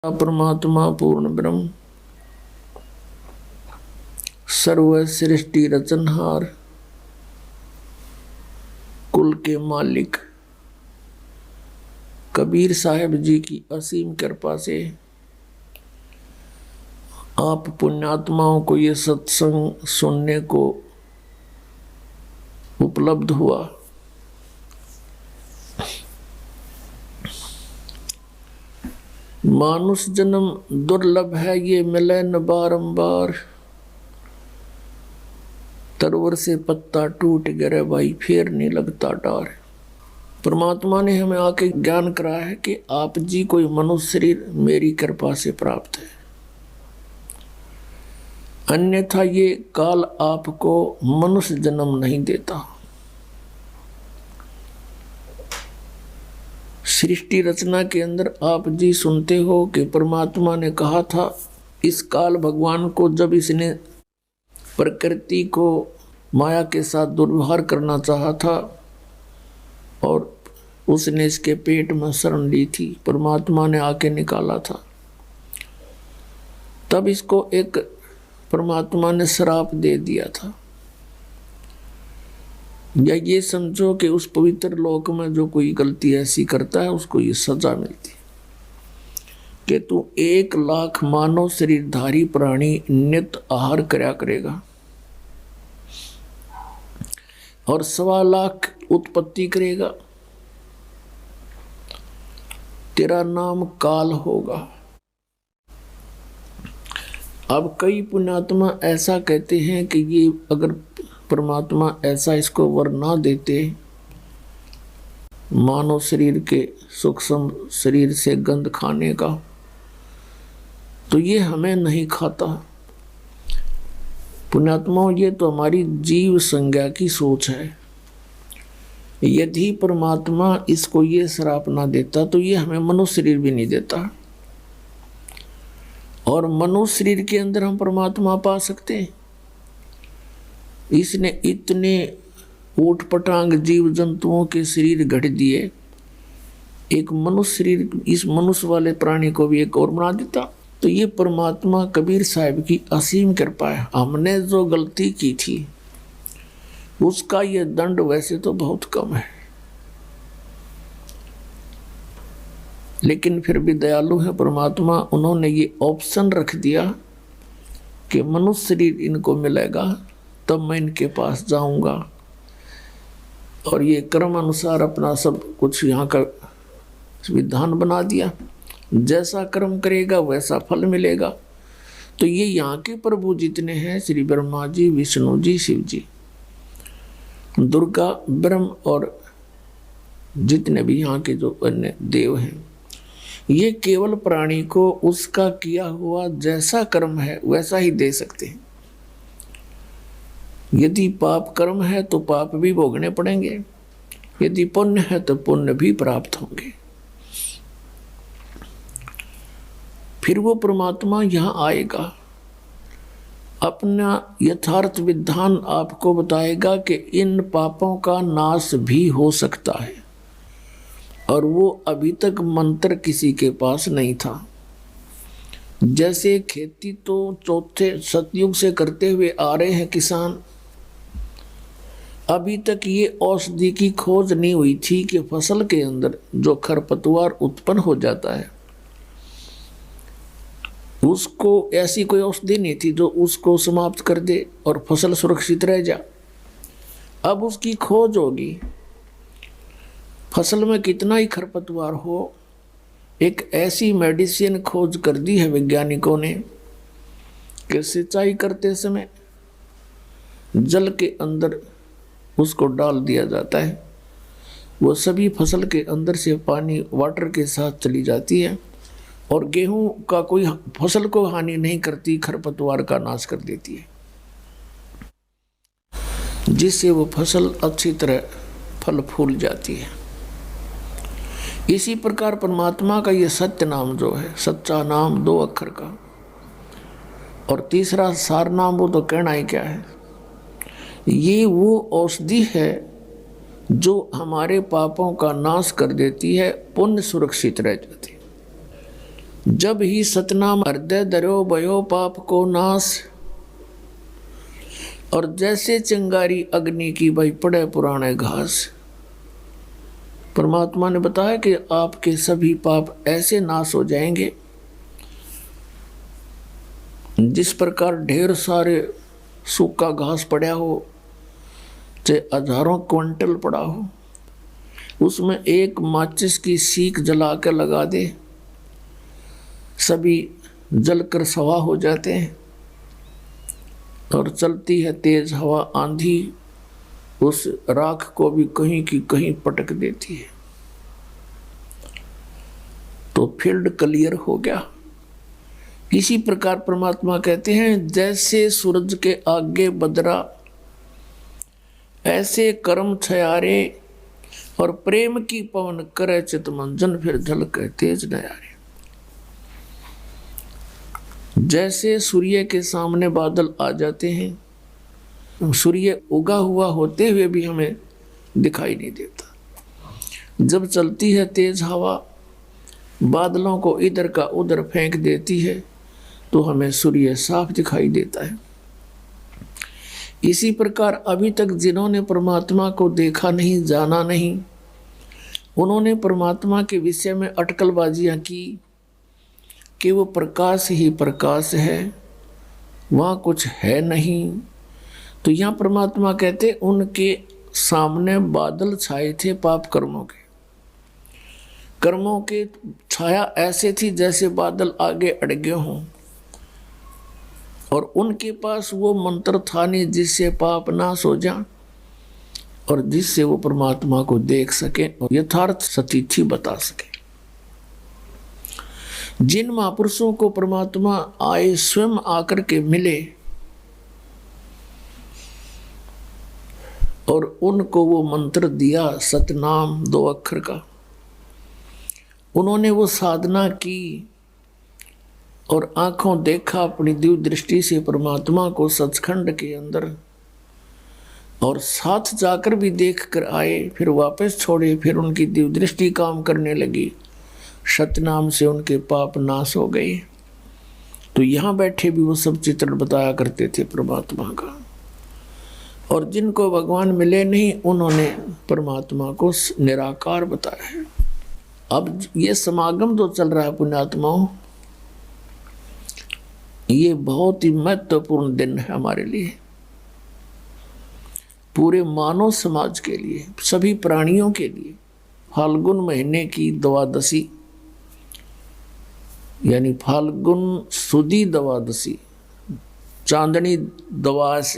परमात्मा पूर्ण ब्रह्म सर्व सृष्टि रचनहार कुल के मालिक कबीर साहब जी की असीम कृपा से आप पुण्यात्माओं को ये सत्संग सुनने को उपलब्ध हुआ। मानुष जन्म दुर्लभ है, ये मिले न बारंबार। तरवर से पत्ता टूट गिरे भाई, फिर नहीं लगता डार। परमात्मा ने हमें आके ज्ञान कराया है कि आप जी कोई मनुष्य शरीर मेरी कृपा से प्राप्त है, अन्यथा ये काल आपको मनुष्य जन्म नहीं देता। सृष्टि रचना के अंदर आप जी सुनते हो कि परमात्मा ने कहा था इस काल भगवान को, जब इसने प्रकृति को माया के साथ दुर्व्यवहार करना चाहा था और उसने इसके पेट में शरण ली थी, परमात्मा ने आके निकाला था। तब इसको एक परमात्मा ने श्राप दे दिया था, या ये समझो कि उस पवित्र लोक में जो कोई गलती ऐसी करता है उसको ये सजा मिलती कि तू 1,00,000 मानव शरीरधारी प्राणी नित्य आहार करया करेगा और 1,25,000 उत्पत्ति करेगा, तेरा नाम काल होगा। अब कई पुण्यात्मा ऐसा कहते हैं कि ये अगर परमात्मा ऐसा इसको वर ना देते, मानव शरीर के सूक्ष्म शरीर से गंध खाने का, तो ये हमें नहीं खाता। पुण्यात्माओं, ये तो हमारी जीव संज्ञा की सोच है। यदि परमात्मा इसको ये श्राप ना देता तो ये हमें मनुष्य शरीर भी नहीं देता, और मनुष्य शरीर के अंदर हम परमात्मा पा सकते हैं। इसने इतने ऊट पटांग जीव जंतुओं के शरीर गढ़ दिए, एक मनुष्य शरीर इस मनुष्य वाले प्राणी को भी एक और बना देता। तो ये परमात्मा कबीर साहब की असीम कृपा है। हमने जो गलती की थी उसका ये दंड वैसे तो बहुत कम है, लेकिन फिर भी दयालु है परमात्मा। उन्होंने ये ऑप्शन रख दिया कि मनुष्य शरीर इनको मिलेगा तब मैं इनके पास जाऊंगा, और ये कर्म अनुसार अपना सब कुछ यहाँ का विधान बना दिया। जैसा कर्म करेगा वैसा फल मिलेगा। तो ये यहाँ के प्रभु जितने हैं, श्री ब्रह्मा जी, विष्णु जी, शिव जी, दुर्गा, ब्रह्म और जितने भी यहाँ के जो अन्य देव हैं, ये केवल प्राणी को उसका किया हुआ जैसा कर्म है वैसा ही दे सकते हैं। यदि पाप कर्म है तो पाप भी भोगने पड़ेंगे, यदि पुण्य है तो पुण्य भी प्राप्त होंगे। फिर वो परमात्मा यहाँ आएगा, अपना यथार्थ विधान आपको बताएगा कि इन पापों का नाश भी हो सकता है, और वो अभी तक मंत्र किसी के पास नहीं था। जैसे खेती तो चौथे सतयुग से करते हुए आ रहे हैं किसान, अभी तक ये औषधि की खोज नहीं हुई थी कि फसल के अंदर जो खरपतवार उत्पन्न हो जाता है उसको ऐसी कोई औषधि नहीं थी जो उसको समाप्त कर दे और फसल सुरक्षित रह जा। अब उसकी खोज होगी। फसल में कितना ही खरपतवार हो, एक ऐसी मेडिसिन खोज कर दी है वैज्ञानिकों ने कि सिंचाई करते समय जल के अंदर उसको डाल दिया जाता है, वो सभी फसल के अंदर से पानी वाटर के साथ चली जाती है और गेहूं का कोई फसल को हानि नहीं करती, खरपतवार का नाश कर देती है, जिससे वो फसल अच्छी तरह फल फूल जाती है। इसी प्रकार परमात्मा का ये सत्य नाम जो है, सच्चा नाम 2 अक्षर का, और तीसरा सार नाम, वो तो कहना ही क्या है। ये वो औषधि है जो हमारे पापों का नाश कर देती है, पुण्य सुरक्षित रह जाती है। जब ही सतनाम हृदय धरो भयो पाप को नाश। और जैसे चिंगारी अग्नि की भाई पड़े पुराने घास। परमात्मा ने बताया कि आपके सभी पाप ऐसे नाश हो जाएंगे जिस प्रकार ढेर सारे सूखा घास पड़ा हो, चाहे हजारों क्विंटल पड़ा हो, उसमें एक माचिस की सीख जला कर लगा दे, सभी जलकर सवा हो जाते हैं। और चलती है तेज हवा आंधी, उस राख को भी कहीं की कहीं पटक देती है। तो फील्ड क्लियर हो गया। इसी प्रकार परमात्मा कहते हैं, जैसे सूरज के आगे बदरा, ऐसे कर्म छयारे, और प्रेम की पवन करे चितमंजन, फिर झलके तेज नयारे। जैसे सूर्य के सामने बादल आ जाते हैं, सूर्य उगा हुआ होते हुए भी हमें दिखाई नहीं देता। जब चलती है तेज हवा, बादलों को इधर का उधर फेंक देती है, तो हमें सूर्य साफ दिखाई देता है। इसी प्रकार अभी तक जिन्होंने परमात्मा को देखा नहीं, जाना नहीं, उन्होंने परमात्मा के विषय में अटकलबाजियां की कि वो प्रकाश ही प्रकाश है, वहाँ कुछ है नहीं। तो यहाँ परमात्मा कहते उनके सामने बादल छाए थे पाप कर्मों के। कर्मों के छाया ऐसे थी जैसे बादल आगे अड़गे हों, और उनके पास वो मंत्र था नहीं जिससे पाप नाश हो जाए और जिससे वो परमात्मा को देख सके और यथार्थ सतीथि बता सके। जिन महापुरुषों को परमात्मा आए स्वयं आकर के मिले और उनको वो मंत्र दिया सतनाम 2 अक्षर का, उन्होंने वो साधना की और आंखों देखा अपनी दिव्य दृष्टि से परमात्मा को सचखंड के अंदर, और साथ जाकर भी देख कर आए, फिर वापस छोड़े, फिर उनकी दिव्य दृष्टि काम करने लगी, सतनाम से उनके पाप नाश हो गए। तो यहाँ बैठे भी वो सब चित्रण बताया करते थे परमात्मा का। और जिनको भगवान मिले नहीं, उन्होंने परमात्मा को निराकार बताया है। अब ये समागम तो चल रहा है पुण्यात्माओं, ये बहुत ही महत्वपूर्ण दिन है हमारे लिए, पूरे मानव समाज के लिए, सभी प्राणियों के लिए। फाल्गुन महीने की द्वादशी यानी फाल्गुन सुदी द्वादशी, चांदनी द्वादश,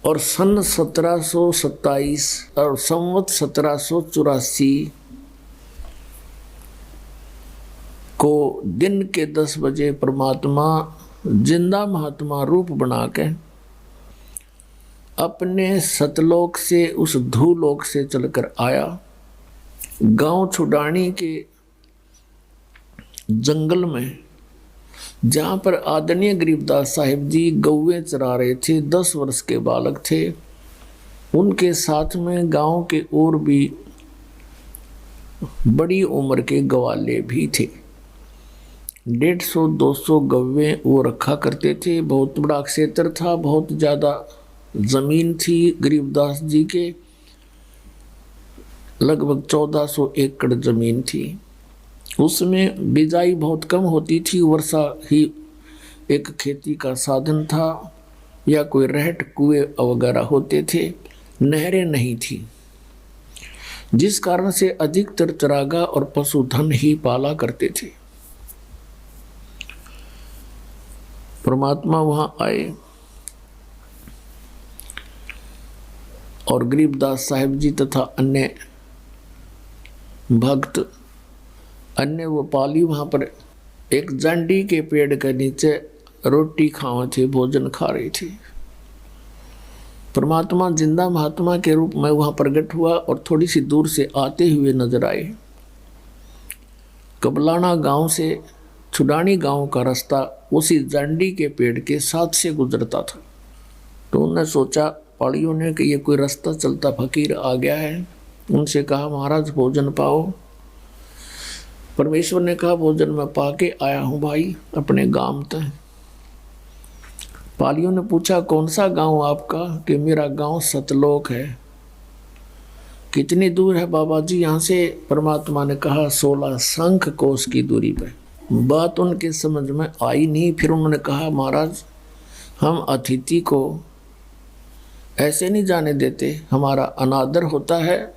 और सन 1727 और संवत 1784 को दिन के 10 बजे परमात्मा जिंदा महात्मा रूप बना के अपने सतलोक से, उस धूलोक से चलकर आया। गांव छुडानी के जंगल में, जहाँ पर आदरणीय गरीबदास साहिब जी गौवें चरा रहे थे, 10 वर्ष के बालक थे। उनके साथ में गांव के और भी बड़ी उम्र के ग्वाले भी थे। 150-200 गौवें वो रखा करते थे। बहुत बड़ा क्षेत्र था, बहुत ज़्यादा ज़मीन थी गरीबदास जी के, लगभग 1400 एकड़ ज़मीन थी। उसमें बिजाई बहुत कम होती थी, वर्षा ही एक खेती का साधन था, या कोई रहट कुएं वगैरह होते थे, नहरें नहीं थी, जिस कारण से अधिकतर चरागा और पशुधन ही पाला करते थे। परमात्मा वहाँ आए और गरीबदास साहिब जी तथा अन्य भक्त, अन्य वो पाली वहाँ पर एक जांडी के पेड़ के नीचे रोटी खावे थे, भोजन खा रही थी। परमात्मा जिंदा महात्मा के रूप में वहाँ प्रकट हुआ और थोड़ी सी दूर से आते हुए नजर आए। कबलाना गांव से छुडानी गांव का रास्ता उसी जांडी के पेड़ के साथ से गुजरता था। तो उन्होंने सोचा, पाड़ियों ने, कि ये कोई रास्ता चलता फकीर आ गया है। उनसे कहा, महाराज भोजन पाओ। परमेश्वर ने कहा भोजन मैं पाके आया हूं भाई अपने गांव तक। पालियों ने पूछा कौन सा गांव आपका? कि मेरा गांव सतलोक है। कितनी दूर है बाबा जी यहाँ से? परमात्मा ने कहा 16 शंख कोस की दूरी पे। बात उनके समझ में आई नहीं। फिर उन्होंने कहा महाराज हम अतिथि को ऐसे नहीं जाने देते, हमारा अनादर होता है,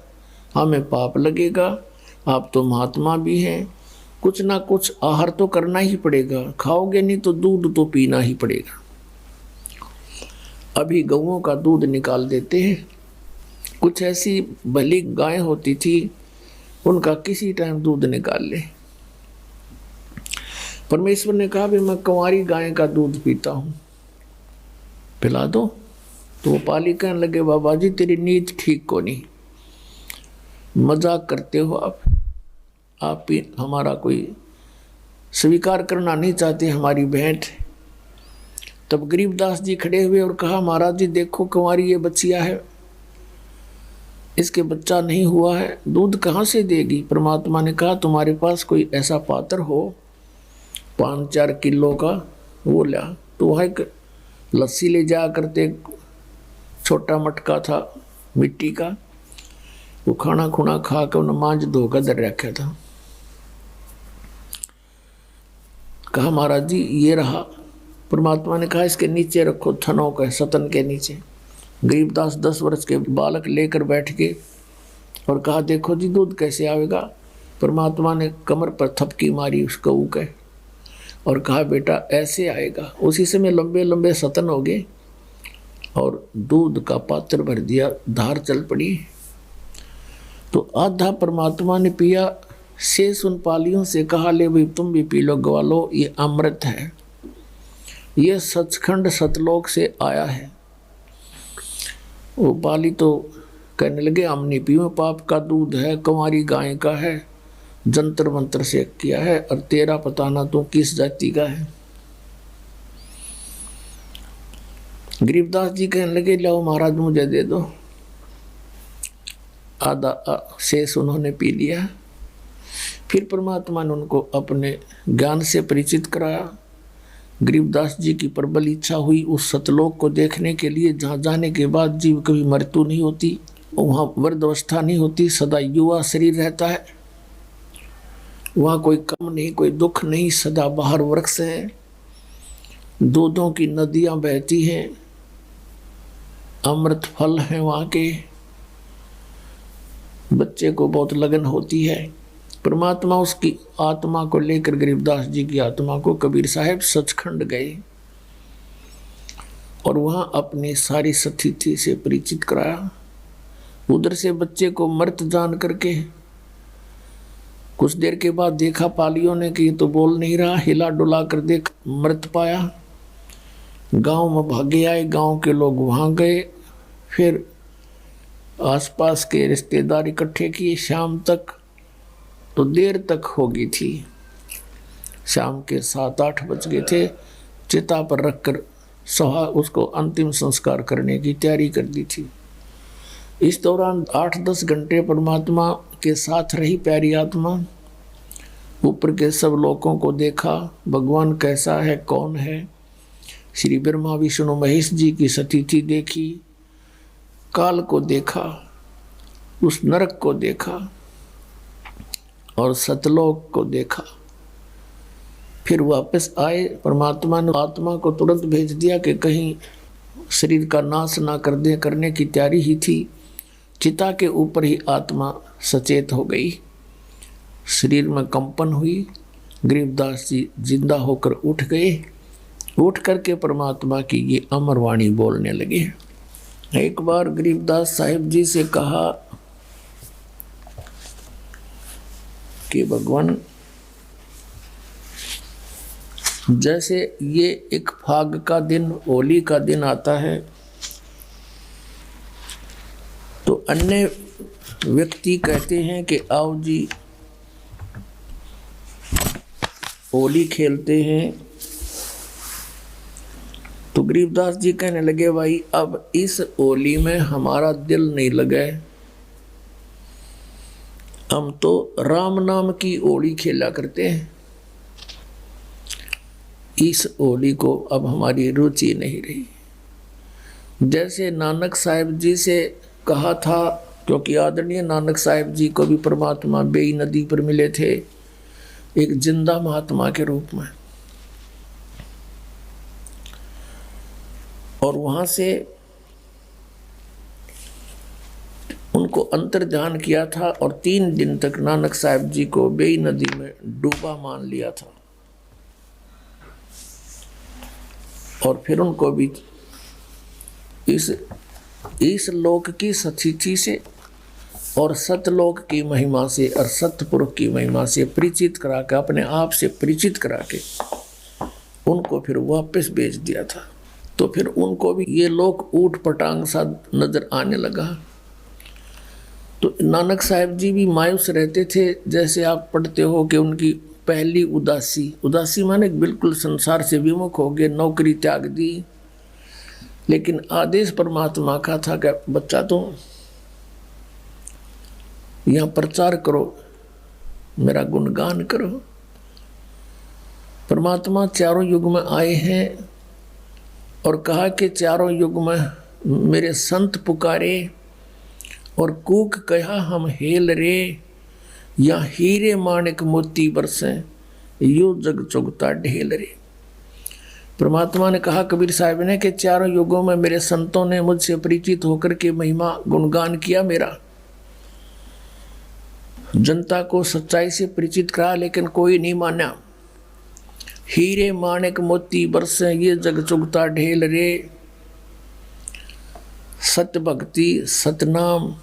हमें पाप लगेगा। आप तो महात्मा भी हैं, कुछ ना कुछ आहार तो करना ही पड़ेगा, खाओगे नहीं तो दूध तो पीना ही पड़ेगा। अभी गऊओं का दूध निकाल देते हैं। कुछ ऐसी भली गाय होती थी, उनका किसी टाइम दूध निकाल ले। परमेश्वर ने कहा भी मैं कुंवारी गाय का दूध पीता हूं, पिला दो। तो वो पाली कहने लगे बाबा जी तेरी नीयत ठीक को नहीं, मजाक करते हो आप भी हमारा कोई स्वीकार करना नहीं चाहते हमारी भेंट। तब गरीबदास जी खड़े हुए और कहा महाराज जी देखो कुंवारी ये बच्चिया है, इसके बच्चा नहीं हुआ है, दूध कहाँ से देगी? परमात्मा ने कहा तुम्हारे पास कोई ऐसा पात्र हो 5-4 किलो का, वो ला। तो वह एक लस्सी ले जा करते, छोटा मटका था मिट्टी का, वो खाना खुना खा के उन्हें मांझ धोकर धर रखा था। कहा महाराज जी ये रहा। परमात्मा ने कहा इसके नीचे रखो, थनों के सतन के नीचे। गरीबदास 10 वर्ष के बालक लेकर बैठ गए और कहा देखो जी दूध कैसे आवेगा? परमात्मा ने कमर पर थपकी मारी उस गऊ के और कहा बेटा ऐसे आएगा। उसी समय लंबे लंबे सतन हो गए और दूध का पात्र भर दिया, धार चल पड़ी। तो आधा परमात्मा ने पिया, शेष उन पालियों से कहा ले भाई तुम भी पी लो ग्वालो, ये अमृत है, ये सचखंड सतलोक से आया है। वो पाली तो कहने लगे हम नहीं पियो, पाप का दूध है, कुंवारी गाय का है, जंतर मंत्र से किया है, और तेरा पता ना तू किस जाति का है। गरीबदास जी कहने लगे लाओ महाराज मुझे दे दो। आधा शेष उन्होंने पी लिया। फिर परमात्मा ने उनको अपने ज्ञान से परिचित कराया। गरीबदास जी की प्रबल इच्छा हुई उस सतलोक को देखने के लिए, जहाँ जाने के बाद जीव कभी मृत्यु नहीं होती, वहाँ वृद्धावस्था नहीं होती, सदा युवा शरीर रहता है, वहाँ कोई कम नहीं, कोई दुख नहीं, सदा बाहर वृक्ष हैं, दूधों की नदियाँ बहती हैं, अमृत फल हैं वहाँ के, बच्चे को बहुत लगन होती है। परमात्मा उसकी आत्मा को लेकर, गरीबदास जी की आत्मा को कबीर साहब सचखंड गए और वहाँ अपनी सारी स्थिति से परिचित कराया। उधर से बच्चे को मृत जान करके कुछ देर के बाद देखा पालियों ने कि ये तो बोल नहीं रहा, हिला डुला कर देख मृत पाया। गांव में भागे आए, गांव के लोग वहाँ गए, फिर आसपास के रिश्तेदार इकट्ठे किए। शाम तक तो देर तक हो गई थी, शाम के 7-8 बज गए थे। चिता पर रखकर उसको अंतिम संस्कार करने की तैयारी कर दी थी। इस दौरान 8-10 घंटे परमात्मा के साथ रही प्यारी आत्मा। ऊपर के सब लोगों को देखा, भगवान कैसा है, कौन है। श्री ब्रह्मा विष्णु महेश जी की स्थिति देखी, काल को देखा, उस नरक को देखा और सतलोक को देखा। फिर वापस आए। परमात्मा ने आत्मा को तुरंत भेज दिया कि कहीं शरीर का नाश ना कर दे, करने की तैयारी ही थी। चिता के ऊपर ही आत्मा सचेत हो गई, शरीर में कंपन हुई। गरीबदास जी जिंदा होकर उठ गए। उठ करके परमात्मा की ये अमर वाणी बोलने लगे। एक बार गरीबदास साहिब जी से कहा कि भगवान जैसे ये एक फाग का दिन, होली का दिन आता है, तो अन्य व्यक्ति कहते हैं कि आओ जी होली खेलते हैं। तो गरीबदास जी कहने लगे भाई अब इस होली में हमारा दिल नहीं लगे, हम तो राम नाम की होली खेला करते हैं, इस होली को अब हमारी रुचि नहीं रही। जैसे नानक साहिब जी से कहा था, क्योंकि आदरणीय नानक साहिब जी को भी परमात्मा बेई नदी पर मिले थे एक जिंदा महात्मा के रूप में, और वहां से उनको अंतर ध्यान किया था और 3 दिन तक नानक साहिब जी को बेई नदी में डूबा मान लिया था। और फिर उनको भी इस लोक की सचिथि से और सतलोक की महिमा से और सतपुरुष की महिमा से परिचित करा के, अपने आप से परिचित करा के उनको फिर वापस भेज दिया था। तो फिर उनको भी ये लोक ऊट पटांग सा नजर आने लगा। तो नानक साहिब जी भी मायूस रहते थे। जैसे आप पढ़ते हो कि उनकी पहली उदासी माने बिल्कुल संसार से विमुख हो गए, नौकरी त्याग दी। लेकिन आदेश परमात्मा का था कि बच्चा तुम यहाँ प्रचार करो, मेरा गुणगान करो। परमात्मा चारों युग में आए हैं और कहा कि चारों युग में मेरे संत पुकारे और कूक कहा हम हेल रे, या हीरे माणिक मोती बरसे यो जग चुगता ढेल रे। परमात्मा ने कहा कबीर साहब ने कि चारों युगों में मेरे संतों ने मुझसे परिचित होकर के महिमा गुणगान किया मेरा, जनता को सच्चाई से परिचित करा, लेकिन कोई नहीं माना। हीरे माणिक मोती बरसे ये जग चुगता ढेल रे। सत्य भक्ति सतनाम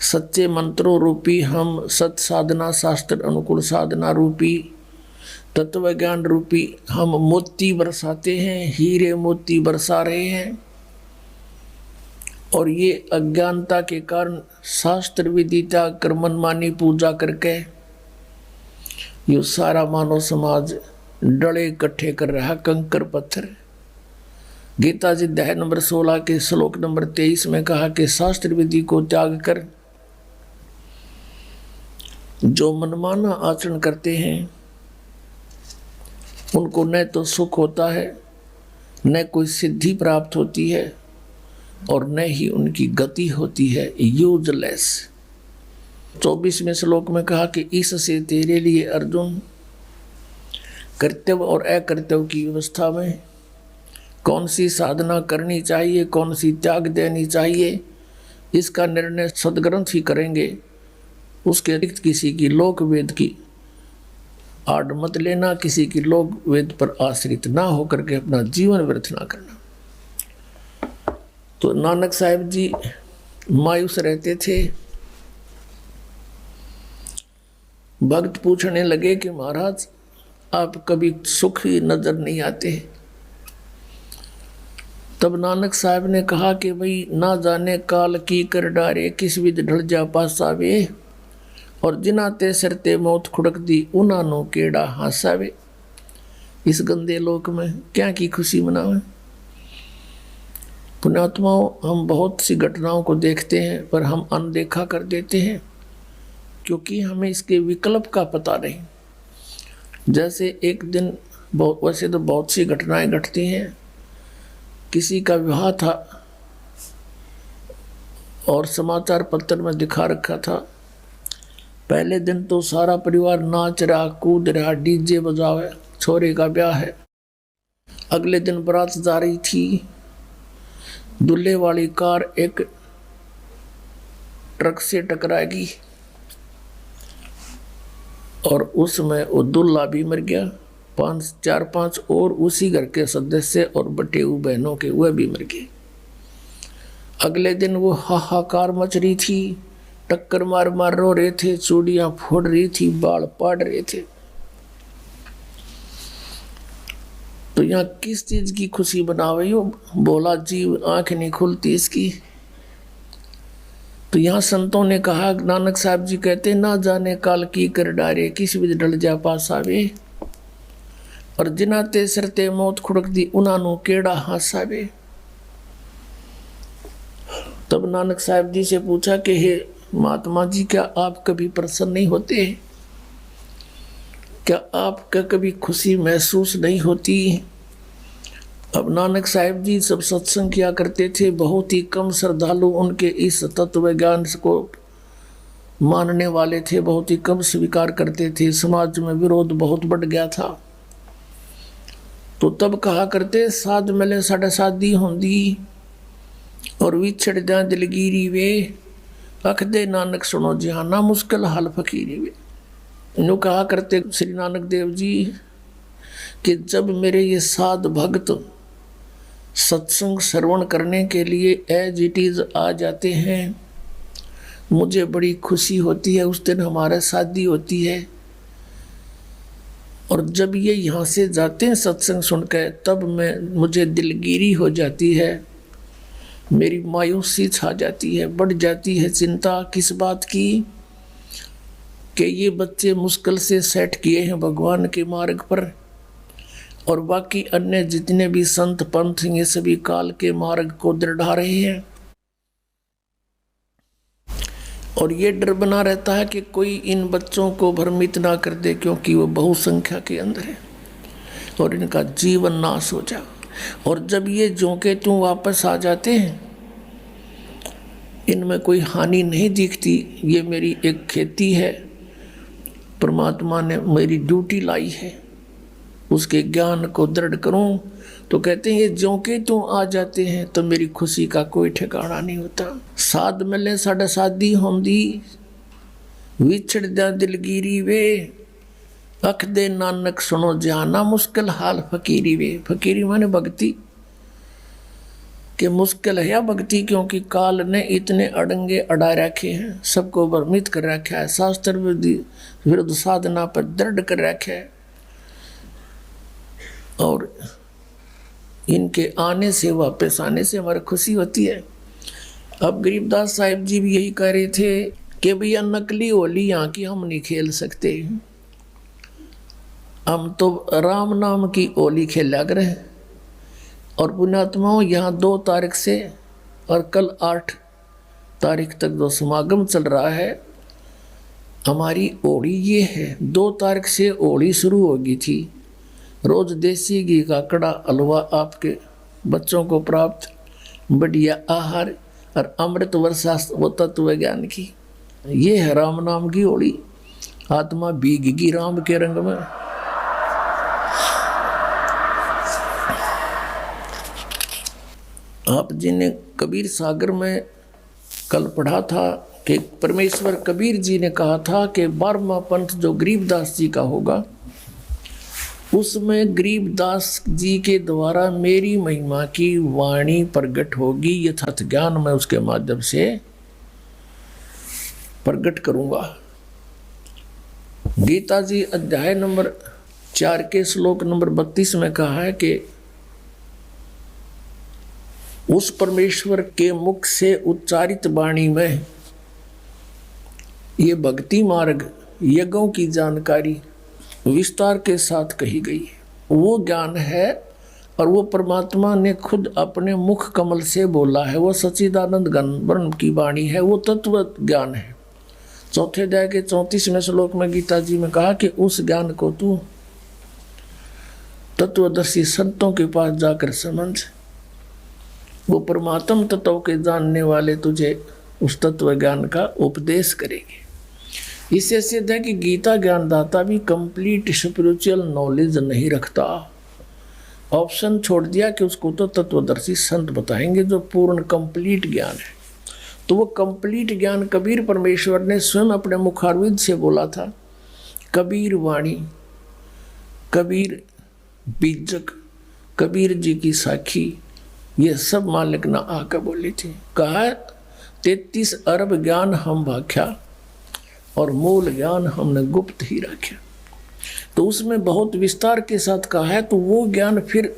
सच्चे मंत्रों रूपी हम, सत साधना शास्त्र अनुकूल साधना रूपी, तत्व ज्ञान रूपी हम मोती बरसाते हैं, हीरे मोती बरसा रहे हैं। और ये अज्ञानता के कारण शास्त्र विदिता कर मनमानी पूजा करके ये सारा मानव समाज डले इकट्ठे कर रहा, कंकर पत्थर। गीता जी अध्याय नंबर 16 के श्लोक नंबर 23 में कहा कि शास्त्र विधि को त्याग कर जो मनमाना आचरण करते हैं उनको न तो सुख होता है, न कोई सिद्धि प्राप्त होती है, और न ही उनकी गति होती है, यूजलेस। 24वें श्लोक में कहा कि इससे तेरे लिए अर्जुन कर्तव्य और अकर्तव्य की व्यवस्था में कौन सी साधना करनी चाहिए, कौन सी त्याग देनी चाहिए, इसका निर्णय सदग्रंथ ही करेंगे। उसके अतिरिक्त किसी की लोक वेद की आड़ मत लेना, किसी की लोक वेद पर आश्रित ना होकर के अपना जीवन व्यर्थ ना करना। तो नानक साहिब जी मायूस रहते थे। भक्त पूछने लगे कि महाराज आप कभी सुखी नजर नहीं आते। तब नानक साहब ने कहा कि भाई ना जाने काल की कर डारे, किस विध ढल जा पासावे, और जिना ते सरते मौत खुड़क दी उना नो केड़ा हासावे। इस गंदे लोक में क्या की खुशी मनावे। पुण्यात्माओं, हम बहुत सी घटनाओं को देखते हैं पर हम अनदेखा कर देते हैं क्योंकि हमें इसके विकल्प का पता नहीं। जैसे एक दिन वैसे तो बहुत सी घटनाएं घटती हैं। किसी का विवाह था और समाचार पत्र में दिखा रखा था। पहले दिन तो सारा परिवार नाच रहा, कूद रहा, डीजे बजावे, छोरे का ब्याह है। अगले दिन बारात जा रही थी। दूल्हे वाली कार एक ट्रक से टकराएगी और उसमें वो दूल्हा भी मर गया, 4-5 और उसी घर के सदस्य और बटे हुए बहनों के वह भी मर गए। अगले दिन वो हाहाकार मच रही थी, टक्कर मार मार रो रहे थे, चूड़ियां फोड़ रही थी, बाल पाड़ रहे थे। तो यहाँ किस चीज की खुशी बनावे हो, बोला जीव आंख नहीं खुलती इसकी। तो यहाँ संतों ने कहा, नानक साहब जी कहते ना जाने काल की कर डारे, किस विध ढल जा पास आवे, और जिना ते सरते मौत खुड़क दी उनानो केड़ा हासावे। तब नानक साहब जी से पूछा कि हे महात्मा जी, क्या आप कभी प्रसन्न नहीं होते हैं? क्या आपका कभी खुशी महसूस नहीं होती? अब नानक साहिब जी सब सत्संग किया करते थे, बहुत ही कम श्रद्धालु उनके इस तत्व ज्ञान को मानने वाले थे, बहुत ही कम स्वीकार करते थे। समाज में विरोध बहुत बढ़ गया था। तो तब कहा करते, साध मिले साढ़े शादी होंदी और विछड़ जा दिलगिरी वे, अख दे नानक सुनो जहाना मुश्किल हाल फकीरी वे। इन्हों कहा करते श्री नानक देव जी कि जब मेरे ये साध भक्त सत्संग श्रवण करने के लिए एज इट इज आ जाते हैं, मुझे बड़ी खुशी होती है। उस दिन हमारा शादी होती है, और जब ये यहाँ से जाते हैं सत्संग सुनकर, तब मुझे दिलगिरी हो जाती है, मेरी मायूसी छा जाती है, बढ़ जाती है चिंता। किस बात की? कि ये बच्चे मुश्किल से सेट किए हैं भगवान के मार्ग पर, और बाकी अन्य जितने भी संत पंथ ये सभी काल के मार्ग को दृढ़ा रहे हैं। और ये डर बना रहता है कि कोई इन बच्चों को भ्रमित ना कर दे, क्योंकि वो बहुसंख्या के अंदर है और इनका जीवन नाश हो जाए। और जब ये ज्यों के त्यों वापस आ जाते हैं, इनमें कोई हानि नहीं दिखती। ये मेरी एक खेती है, परमात्मा ने मेरी ड्यूटी लाई है, उसके ज्ञान को दृढ़ करूं। तो कहते हैं ये ज्यों के त्यों आ जाते हैं, तो मेरी खुशी का कोई ठिकाना नहीं होता। साध मिले साढ़े शादी होंदी, विछड़ जा दिलगिरी वे, अख दे नानक सुनो जाना मुश्किल हाल फकीरी वे। फकीरी माने भक्ति के मुश्किल है या भक्ति, क्योंकि काल ने इतने अड़ंगे अड़ा रखे हैं, सबको भ्रमित कर रखा है, शास्त्र विरुद्ध साधना पर दृढ़ कर रखा है। और इनके आने से, वापस आने से हमारी खुशी होती है। अब गरीबदास साहिब जी भी यही कह रहे थे कि भैया नकली होली यहाँ की हम नहीं खेल सकते, हम तो राम नाम की होली खेला करें। और पुण्यात्माओं, यहाँ 2 तारीख से और कल 8 तारीख तक जो समागम चल रहा है, हमारी होली ये है। 2 तारीख से होली शुरू होगी थी। रोज देसी घी का कड़ा हलवा आपके बच्चों को प्राप्त, बढ़िया आहार और अमृत वर्षा वो तत्व ज्ञान की। ये है राम नाम की होली। आत्मा भीगेगी राम के रंग में। आप जी ने कबीर सागर में कल पढ़ा था कि परमेश्वर कबीर जी ने कहा था कि 12वां पंथ जो गरीबदास जी का होगा, उसमें गरीबदास जी के द्वारा मेरी महिमा की वाणी प्रकट होगी। यथार्थ ज्ञान मैं उसके माध्यम से प्रकट करूंगा। गीता जी अध्याय नंबर 4 के श्लोक नंबर 32 में कहा है कि उस परमेश्वर के मुख से उच्चारित वाणी में ये भक्ति मार्ग यज्ञों की जानकारी विस्तार के साथ कही गई है। वो ज्ञान है और वो परमात्मा ने खुद अपने मुख कमल से बोला है। वो सच्चिदानंद ब्रह्म की वाणी है, वो तत्व ज्ञान है। 4 अध्याय के 34वें श्लोक में गीता जी में कहा कि उस ज्ञान को तू तत्वदर्शी संतों के पास जाकर समझ, वो परमात्म तत्व के जानने वाले तुझे उस तत्व ज्ञान का उपदेश करेंगे। इससे सिद्ध है कि गीता ज्ञानदाता भी कंप्लीट स्पिरिचुअल नॉलेज नहीं रखता। ऑप्शन छोड़ दिया कि उसको तो तत्वदर्शी संत बताएंगे जो पूर्ण कंप्लीट ज्ञान है। तो वो कंप्लीट ज्ञान कबीर परमेश्वर ने स्वयं अपने मुखारविंद से बोला था। कबीर वाणी, कबीर बीजक, कबीर जी की साखी, ये सब मालिक ना आकर बोली थी। कहा 33 अरब ज्ञान हम भाख्या और मूल ज्ञान हमने गुप्त ही रखा। तो उसमें बहुत विस्तार के साथ कहा है। तो वो ज्ञान फिर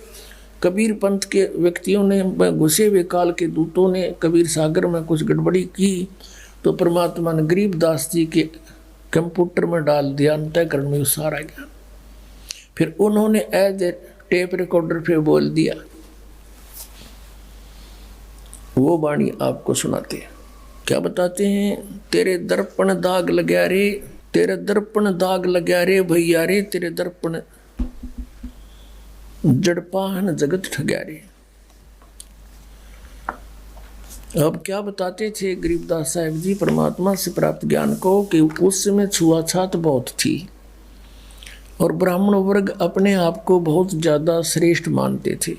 कबीर पंथ के व्यक्तियों ने, घुसे हुए काल के दूतों ने कबीर सागर में कुछ गड़बड़ी की, तो परमात्मा ने गरीबदास जी के कंप्यूटर में डाल दिया अंतःकरण में सारा ज्ञान। फिर उन्होंने एज ए टेप रिकॉर्डर पे बोल दिया। वो वाणी आपको सुनाते हैं। क्या बताते हैं? तेरे दर्पण दाग लग्या रे, तेरे दर्पण दाग लग्या रे भैया रे, तेरे दर्पण जड़पाहन जगत ठग्या रे। अब क्या बताते थे गरीबदास साहब जी परमात्मा से प्राप्त ज्ञान को कि उस समय छुआछात बहुत थी और ब्राह्मण वर्ग अपने आप को बहुत ज़्यादा श्रेष्ठ मानते थे।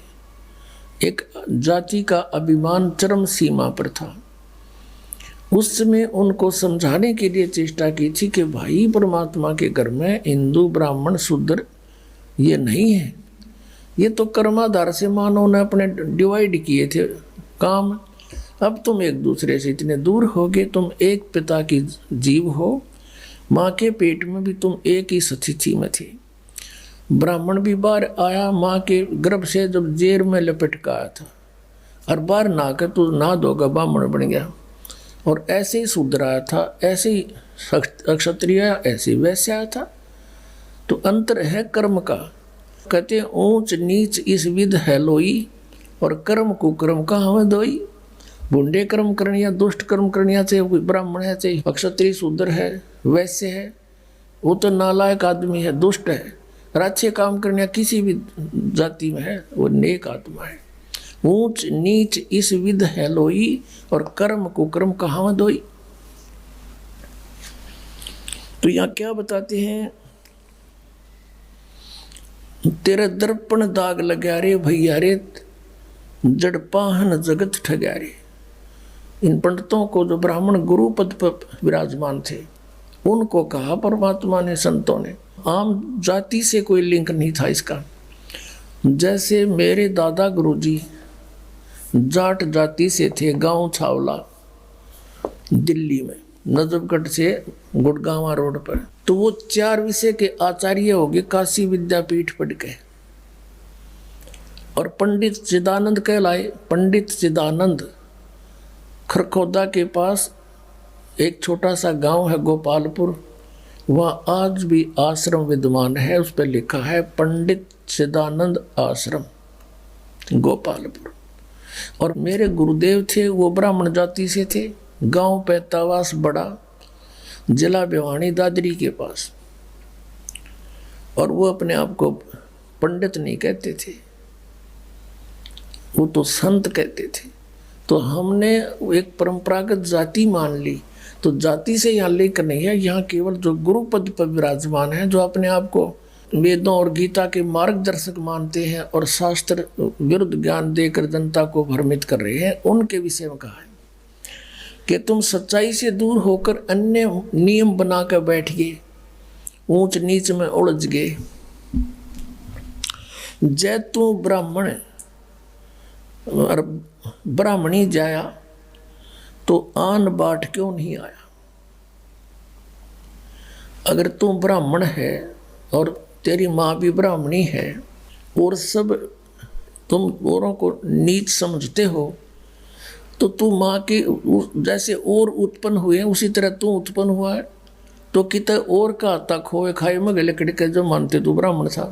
एक जाति का अभिमान चरम सीमा पर था। उस समय उनको समझाने के लिए चेष्टा की थी कि भाई परमात्मा के घर में हिंदू ब्राह्मण शूद्र ये नहीं है, ये तो कर्माधार से मानव ने अपने डिवाइड किए थे काम। अब तुम एक दूसरे से इतने दूर हो गए, तुम एक पिता की जीव हो, माँ के पेट में भी तुम एक ही स्थिति में थे। ब्राह्मण भी बाहर आया माँ के गर्भ से जब जेर में लपेट का आया था, और बाहर ना कर तू ना धोगा ब्राह्मण बन गया। और ऐसे ही शूद्र आया था, ऐसे ही क्षत्रिय, ऐसे ही वैसे आया था। तो अंतर है कर्म का। कहते ऊंच नीच इस विध है लोई, और कर्म कुकर्म कहाँ में दोई। बुंडे कर्म करनिया, दुष्ट कर्म करनिया, चाहे कोई ब्राह्मण है, चाहे क्षत्रिय शूद्र है, वैसे है, वो तो नालायक आदमी है, दुष्ट है। और अच्छे काम करनिया किसी भी जाति में है, वो नेक आत्मा है। ऊंच नीच इस विध है लोई, और कर्म कुकर्म कहाँ में दोई। तो यहाँ क्या बताते हैं? तेरे दर्पण दाग लग्या रे भैया रे, जड़पाहन जगत ठग्या रे। इन पंडितों को जो ब्राह्मण गुरु पद पर विराजमान थे उनको कहा परमात्मा ने, संतों ने। आम जाति से कोई लिंक नहीं था इसका। जैसे मेरे दादा गुरुजी जाट जाति से थे, गांव छावला दिल्ली में, नजफगढ़ से गुड़गांवा रोड पर। तो वो 4 विषय के आचार्य हो गए, काशी विद्यापीठ पढ़ के, और पंडित चिदानंद कहलाए। पंडित चिदानंद खरखोदा के पास एक छोटा सा गांव है गोपालपुर, वहाँ आज भी आश्रम विद्यमान है, उस पर लिखा है पंडित चिदानंद आश्रम गोपालपुर। और मेरे गुरुदेव थे वो ब्राह्मण जाति से थे। गांव पैतावास बड़ा, जिला भिवानी दादरी के पास। और वो अपने आप को पंडित नहीं कहते थे, वो तो संत कहते थे। तो हमने एक परंपरागत जाति मान ली। तो जाति से यहाँ लिंक नहीं है, यहाँ केवल जो गुरु पद पर विराजमान है, जो अपने आप को वेदों और गीता के मार्गदर्शक मानते हैं और शास्त्र विरुद्ध ज्ञान देकर जनता को भ्रमित कर रहे हैं, उनके विषय में कहा है कि तुम सच्चाई से दूर होकर अन्य नियम बनाकर बैठ गए, ऊंच नीच में उलझ गए। जय तू ब्राह्मण और ब्राह्मणी जाया तो आन बाट क्यों नहीं आया। अगर तू ब्राह्मण है और तेरी माँ भी ब्राह्मणी है और सब तुम औरों को नीच समझते हो, तो तू माँ के जैसे और उत्पन्न हुए उसी तरह तू उत्पन्न हुआ है। तो कितने और का आता खोए खाए में गले कड़के जो मानते तू ब्राह्मण था,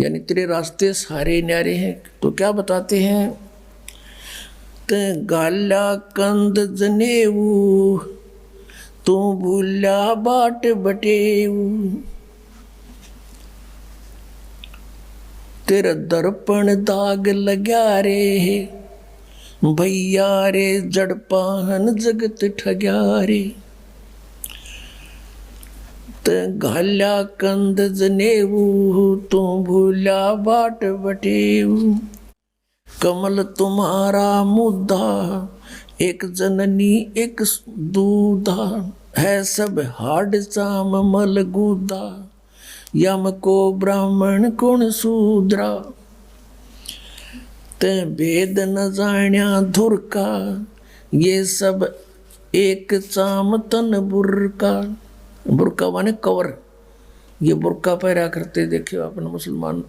यानी तेरे रास्ते सारे न्यारे हैं। तो क्या बताते हैं? ते गाला कंद जनेऊ, तू भूला बाट बटेऊ। तेरा दर्पण दाग लग्या रे भैया रे, जड़पाहन जगत ठग्या रे। ते घाल्या कंद जनेऊ, तू भूला बाट बटेऊ। कमल तुम्हारा मुद्दा, एक जननी एक दूधा। है सब हाड चाम मल गुदा, यम को ब्राह्मण कुण शूद्रा। ते भेद न जाण्या धुर का, ये सब एक चाम तन बुरका। बुरका माने कवर, ये बुरका पहरा करते देखे अपने मुसलमान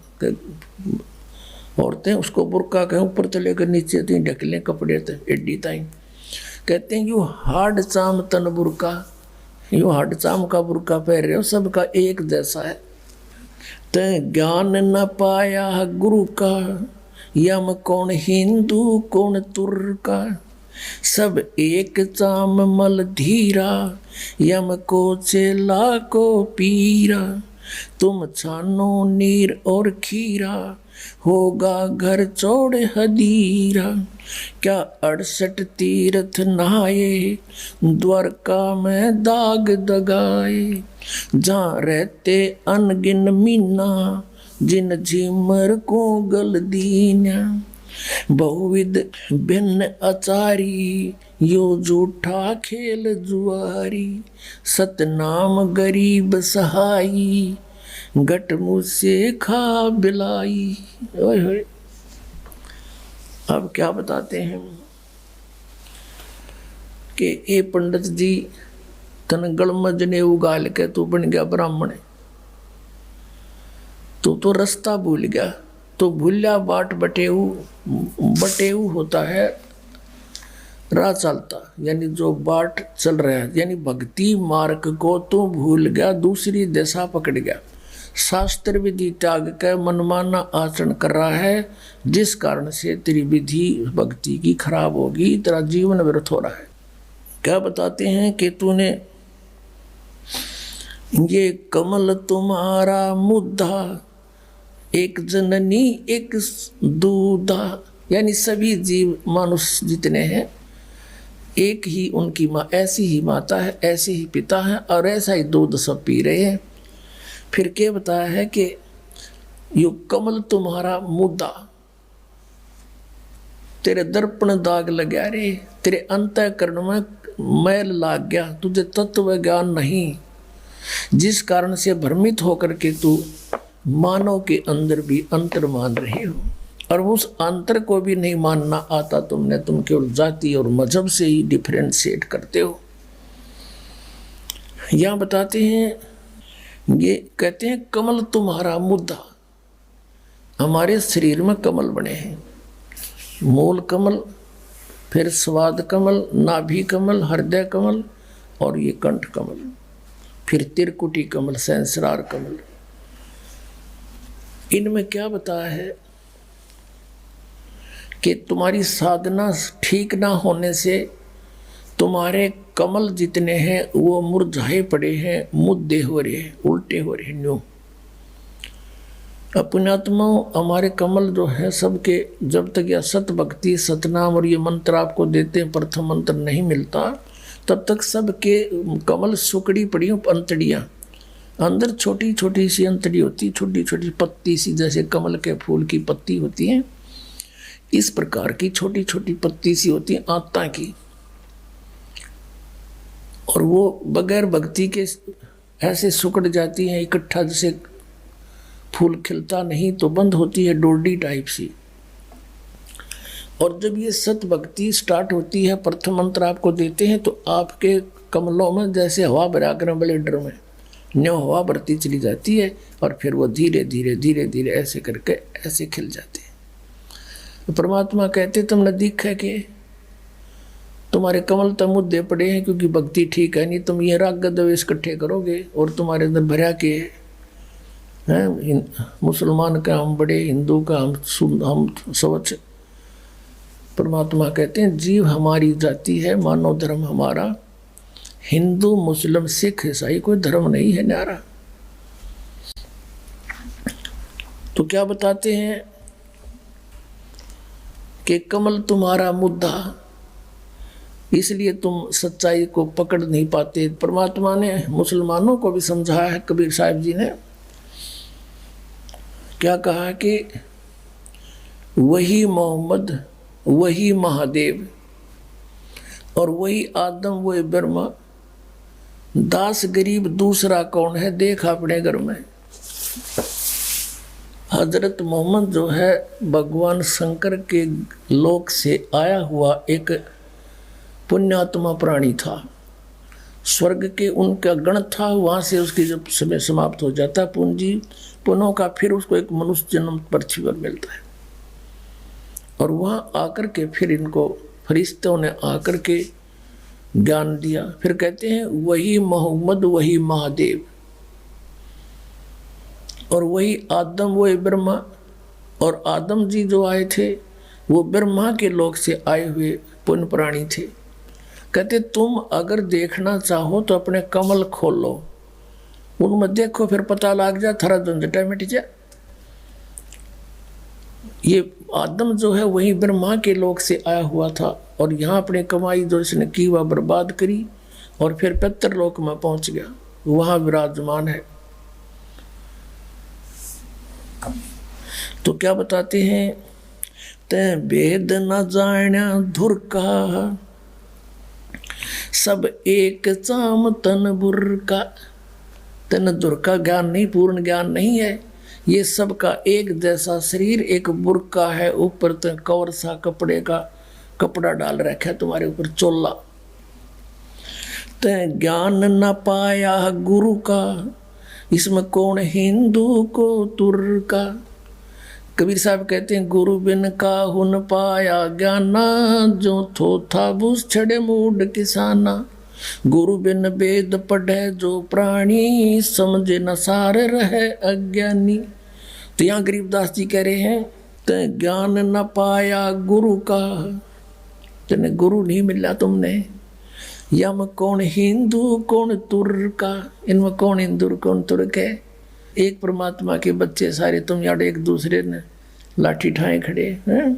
औरतें, उसको बुरका कहें, ऊपर से लेकर नीचे तीन ढकले कपड़े थे एड्डी ताई। कहते हैं यू हार्ड चाम तन बुरका, यू हार्ड चाम का बुरका पहन रहे हो, सबका एक जैसा है। ते ज्ञान न पाया गुरु का, यम कौन हिंदू कौन तुर्का। सब एक चाम मल धीरा, यम को चेला को पीरा। तुम छानो नीर और खीरा, होगा घर चौड़ हदीरा। क्या 68 तीर्थ नहाए, द्वारका में दाग दगाए। जहाँ रहते अनगिन मीना, जिन झिमर को गल दीना। बहुविध भिन्न आचारी, यो झूठा खेल जुआरी। सतनाम गरीब सहाई, गट मुझसे खा बिलाई। ओए होए। अब क्या बताते हैं कि ए पंडित जी, तन गलमज ने उगाल के तू बन गया ब्राह्मण। तू तो रास्ता भूल गया, तो भूल्या बाट बटेऊ। बटेऊ होता है राह चलता, यानी जो बाट चल रहा है, यानी भक्ति मार्ग को तू भूल गया, दूसरी दिशा पकड़ गया। शास्त्र विधि त्याग कर मनमाना आचरण कर रहा है, जिस कारण से तेरी विधि भक्ति की खराब होगी, तेरा जीवन व्यर्थ हो रहा है। क्या बताते हैं कि तूने ये कमल तुम्हारा मुद्दा, एक जननी एक दूधा, यानी सभी जीव मनुष्य जितने हैं एक ही उनकी माँ, ऐसी ही माता है, ऐसे ही पिता है और ऐसा ही दूध सब पी रहे हैं। फिर क्या बताया है कि यो कमल तुम्हारा मुद्दा, तेरे दर्पण दाग लगा रे, तेरे अंतःकरण में मैल लाग गया, तुझे तत्व ज्ञान नहीं, जिस कारण से भ्रमित होकर के तू मानव के अंदर भी अंतर मान रहे हो, और उस अंतर को भी नहीं मानना आता तुमने। तुम केवल जाति और मजहब से ही डिफरेंशिएट करते हो। यहाँ बताते हैं, ये कहते हैं कमल तुम्हारा मुद्दा। हमारे शरीर में कमल बने हैं, मूल कमल, फिर स्वाद कमल, नाभि कमल, हृदय कमल और ये कंठ कमल, फिर त्रिकुटी कमल, सहस्रार कमल। इनमें क्या बताया है कि तुम्हारी साधना ठीक ना होने से तुम्हारे कमल जितने हैं वो मुरझाए पड़े हैं, मुद्दे हो रहे हैं, उल्टे हो रहे हैं। न्यू अपनात्मा हमारे कमल जो है सबके, जब तक यह सत भक्ति सतनाम और ये मंत्र आपको देते हैं, प्रथम मंत्र नहीं मिलता, तब तक सबके कमल सुकड़ी पड़ी हो, अंतड़ियाँ अंदर छोटी छोटी सी अंतड़ी होती, छोटी छोटी पत्ती सी, जैसे कमल के फूल की पत्ती होती है, इस प्रकार की छोटी छोटी पत्ती सी होती है आत्ता की। और वो बगैर भक्ति के ऐसे सुकड़ जाती हैं इकट्ठा, जैसे फूल खिलता नहीं तो बंद होती है, डोरडी टाइप सी। और जब ये सत भक्ति स्टार्ट होती है, प्रथम मंत्र आपको देते हैं, तो आपके कमलों में जैसे हवा भरा कर ब्लेडर में न्यो हवा भरती चली जाती है, और फिर वो धीरे धीरे धीरे धीरे ऐसे करके ऐसे खिल जाते हैं। तो परमात्मा कहते तुमने देखा कि तुम्हारे कमल तो मुद्दे पड़े हैं, क्योंकि भक्ति ठीक है नहीं, तुम ये राग द्वेष इकट्ठे करोगे और तुम्हारे अंदर भरा के हैं, मुसलमान का हम बड़े, हिंदू का हम स्वच्छ। परमात्मा कहते हैं जीव हमारी जाति है, मानव धर्म हमारा, हिंदू मुस्लिम सिख ईसाई कोई धर्म नहीं है न्यारा। तो क्या बताते हैं कि कमल तुम्हारा मुद्दा, इसलिए तुम सच्चाई को पकड़ नहीं पाते। परमात्मा ने मुसलमानों को भी समझाया है, कबीर साहब जी ने क्या कहा कि वही मोहम्मद, वही महादेव और वही आदम, वही ब्रह्मा, दास गरीब दूसरा कौन है, देख अपने घर में। हजरत मोहम्मद जो है भगवान शंकर के लोक से आया हुआ एक पुण्यात्मा प्राणी था, स्वर्ग के उनका गण था, वहाँ से उसकी जब समय समाप्त हो जाता पूंजी पुनों का, फिर उसको एक मनुष्य जन्म पृथ्वी पर मिलता है। और वहाँ आकर के फिर इनको फरिश्तों ने आकर के ज्ञान दिया। फिर कहते हैं वही मोहम्मद, वही महादेव और वही आदम, वही ब्रह्मा। और आदम जी जो आए थे वो ब्रह्मा के लोक से आए हुए पुण्य प्राणी थे। कहते तुम अगर देखना चाहो तो अपने कमल खोलो, उनमें देखो, फिर पता लग जा, थारा झंझटा मिट जा। ये आदम जो है वही ब्रह्मा के लोक से आया हुआ था, और यहाँ अपने कमाई जो इसने की वह बर्बाद करी, और फिर पितृलोक में पहुंच गया, वहां विराजमान है। तो क्या बताते हैं, तै भेद न जाण्या धुर का, सब एक चाम तन बुर का। तन दुर का ज्ञान नहीं, पूर्ण ज्ञान नहीं है। ये सब का एक जैसा शरीर, एक बुरका है, ऊपर तक कवर सा कपड़े का कपड़ा डाल रखा है तुम्हारे ऊपर, चोला। तै ज्ञान न पाया गुरु का, इसमें कौन हिंदू को तुर का। कबीर साहब कहते हैं, गुरु बिन का हुन पाया ज्ञाना, जो थो था बुस छड़े मूड किसाना। गुरु बिन वेद पढ़े जो प्राणी, समझे न सार रहे अज्ञानी। तो यहाँ गरीबदास जी कह रहे हैं, ते ज्ञान न पाया गुरु का, तेने गुरु नहीं मिला तुमने। यम कौन हिंदू कौन तुर्क का, इनमें कौन हिंदू कौन तुर्क है। एक परमात्मा के बच्चे सारे, तुम यार एक दूसरे ने लाठी ठाए खड़े हैं।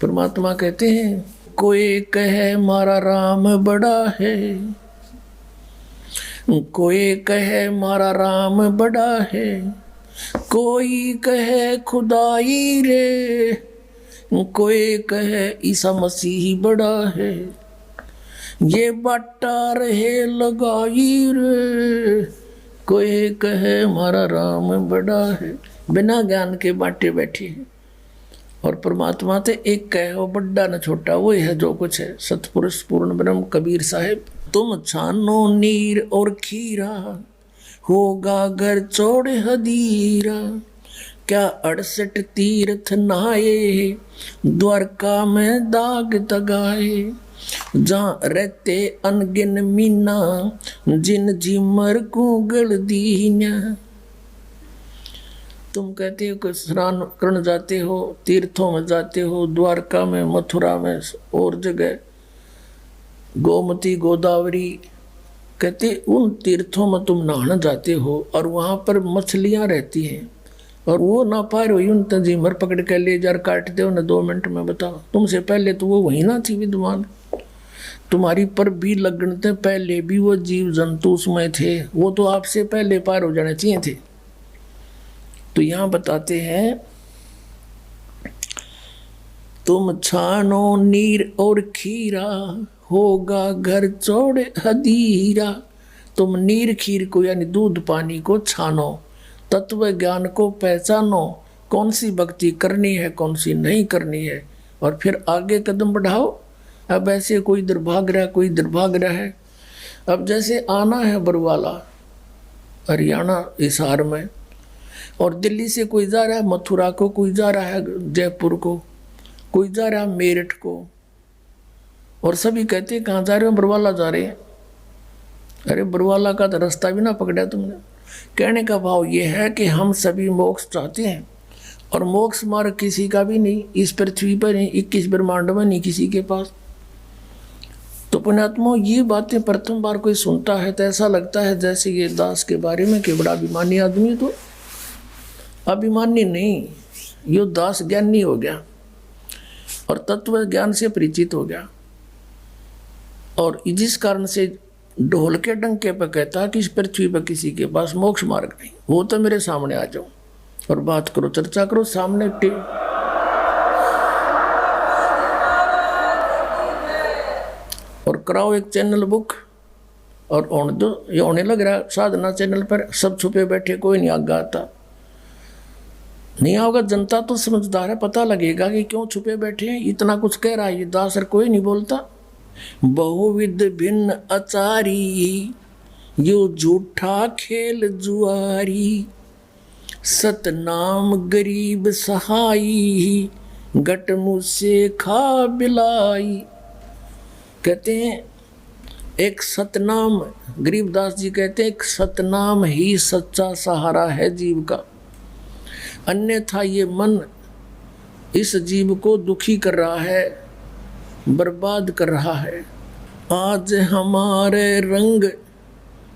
परमात्मा कहते हैं, कोई कहे मारा राम बड़ा है, कोई कहे मारा राम बड़ा है, कोई कहे खुदाई रे, कोई कहे ईसा मसीह बड़ा है। ये बाटा रहे लगाई रे, कोई कहे हमारा राम बड़ा है। बिना ज्ञान के बाटे बैठी है, और परमात्मा ते एक कहे, वो बड़ा न छोटा, वो है जो कुछ है। सतपुरुष पूर्ण ब्रह्म कबीर साहिब, तुम छानो नीर और खीरा, होगा घर चौड़ हदीरा। क्या 68 तीर्थ नहाए, द्वारका में दाग तगाए। जहाँ रहते अनगिन मीना, जिन जिमर को गल दीना। तुम कहते हो कि स्नान करने जाते हो, तीर्थों में जाते हो, द्वारका में, मथुरा में और जगह, गोमती गोदावरी, कहते उन तीर्थों में तुम नहाने जाते हो, और वहाँ पर मछलियाँ रहती हैं, और वो ना पा रही उन तंजीमर पकड़ के ले जा काट दो ना 2 मिनट में। बताओ, तुमसे पहले तो वो वहीं ना थी विद्वान, तुम्हारी पर भी लगने पहले भी वो जीव जंतु उसमें थे, वो तो आपसे पहले पार हो जाने चाहिए थे। तो यहाँ बताते हैं, तुम छानो नीर और खीरा, होगा घर चौड़े हदीरा। तुम नीर खीर को यानी दूध पानी को छानो, तत्व ज्ञान को पहचानो, कौन सी भक्ति करनी है कौन सी नहीं करनी है, और फिर आगे कदम बढ़ाओ। अब ऐसे कोई इधर भाग रहा है, कोई इधर भाग रहा है। अब जैसे आना है बरवाला हरियाणा हिसार में, और दिल्ली से कोई जा रहा है मथुरा को, कोई जा रहा है जयपुर को, कोई जा रहा है मेरठ को, और सभी कहते हैं कहाँ जा रहे हो, बरवाला जा रहे हैं। अरे बरवाला का तो रास्ता भी ना पकड़ा तुमने। कहने का भाव ये है कि हम सभी मोक्ष चाहते हैं, और मोक्ष मार्ग किसी का भी नहीं, इस पृथ्वी पर नहीं, 21 ब्रह्मांड में नहीं किसी के पास। तो पुण्यात्मा, ये बातें प्रथम बार कोई सुनता है तो ऐसा लगता है जैसे ये दास के बारे में कि बड़ा अभिमानी आदमी। तो अभिमानी नहीं, यो दास ज्ञानी हो गया और तत्व ज्ञान से परिचित हो गया, और जिस कारण से ढोल के डंके पर कहता कि इस पृथ्वी पर किसी के पास मोक्ष मार्ग नहीं। वो तो मेरे सामने आ जाओ और बात करो, चर्चा करो सामने, और कराओ एक चैनल बुक, और होने दो। ये होने लग रहा है साधना चैनल पर, सब छुपे बैठे, कोई नहीं आगे आता। नहीं आओगा, जनता तो समझदार है, पता लगेगा कि क्यों छुपे बैठे हैं। इतना कुछ कह रहा है ये दास, कोई नहीं बोलता। बहुविध भिन्न आचारी, यो झूठा खेल जुआरी। सतनाम गरीब सहाई, गट मुझसे खा बिलाई। कहते हैं एक सतनाम, गरीबदास जी कहते हैं एक सतनाम ही सच्चा सहारा है जीव का, अन्यथा ये मन इस जीव को दुखी कर रहा है। बर्बाद कर रहा है। आज हमारे रंग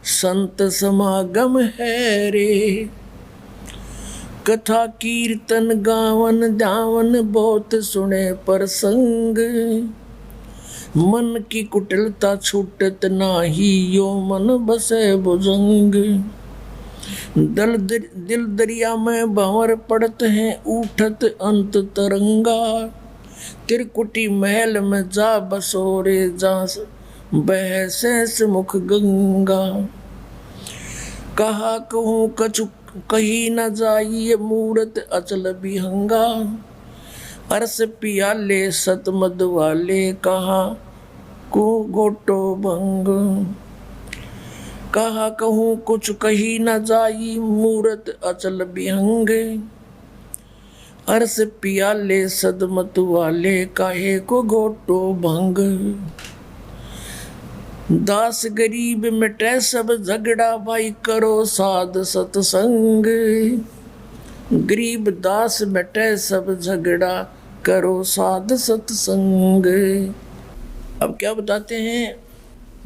संत समागम है रे, कथा कीर्तन गावन जावन बहुत सुने प्रसंग, मन की कुटिलता छूटत नाही यो मन बसे भुजंग, दिल दरिया में भंवर पड़त हैं उठत अंत तरंगा, त्रिकुटी महल में जा बसोरे जा बह शेष मुख गंगा, कहा कहूँ कछु कही न जाइए मूरत अचल बिहंगा, अरस पियाले सत मद वाले कहा को गोटो भंग, कहा कहूँ कुछ कही न जाई मूरत अचल बिहंग, अरस पियाले सद मत वाले काहे को गोटो भंग, दास गरीब मिटे सब झगड़ा भाई करो साध सतसंग, गरीब दास मिटे सब झगड़ा करो साध सतसंग। अब क्या बताते हैं,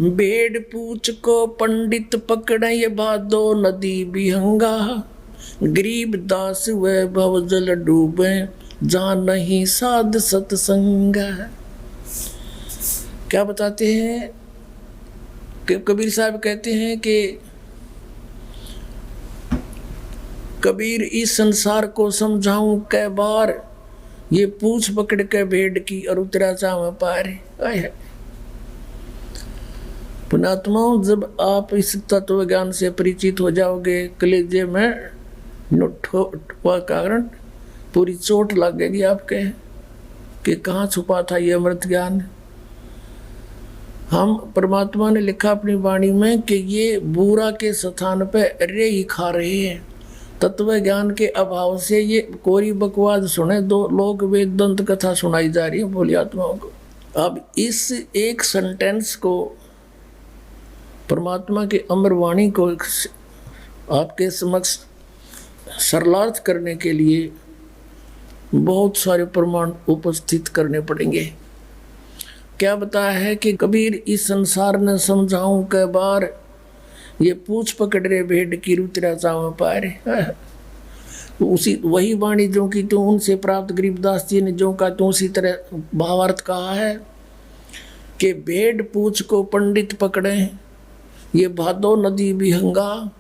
भेड़ पूछ को पंडित पकड़े ये भादो नदी बिहंगा, गरीब दास व भव जल डूबे जहाँ नहीं साध सतसंग। क्या बताते हैं कि कबीर साहब कहते हैं कि कबीर इस संसार को समझाऊं कै बार, ये पूछ पकड़ के भेड़ की और उतरा चाव पार। पुणात्माओं, जब आप इस तत्व ज्ञान से परिचित हो जाओगे, कलेजे में कारण पूरी चोट लगेगी आपके कि कहाँ छुपा था ये अमृत ज्ञान। हम परमात्मा ने लिखा अपनी वाणी में कि ये बूरा के स्थान पे रे ही खा रहे हैं। तत्व ज्ञान के अभाव से ये कोरी बकवाद सुने दो लोग वेदांत कथा सुनाई जा रही है भोली आत्माओं को। अब इस एक सेंटेंस को, परमात्मा के अमर वाणी को आपके समक्ष सरलार्थ करने के लिए बहुत सारे प्रमाण उपस्थित करने पड़ेंगे। क्या बताया है कि कबीर इस संसार ने समझाऊं कै बार, ये पूछ पकड़ रे भेड़ की रुतरा चाव पारे। उसी वही वाणी जो कि तू उनसे प्राप्त गरीबदास जी ने जो कहा, तो उसी तरह भावार्थ कहा है कि भेड़ पूछ को पंडित पकड़े ये भादो नदी बिहंगा,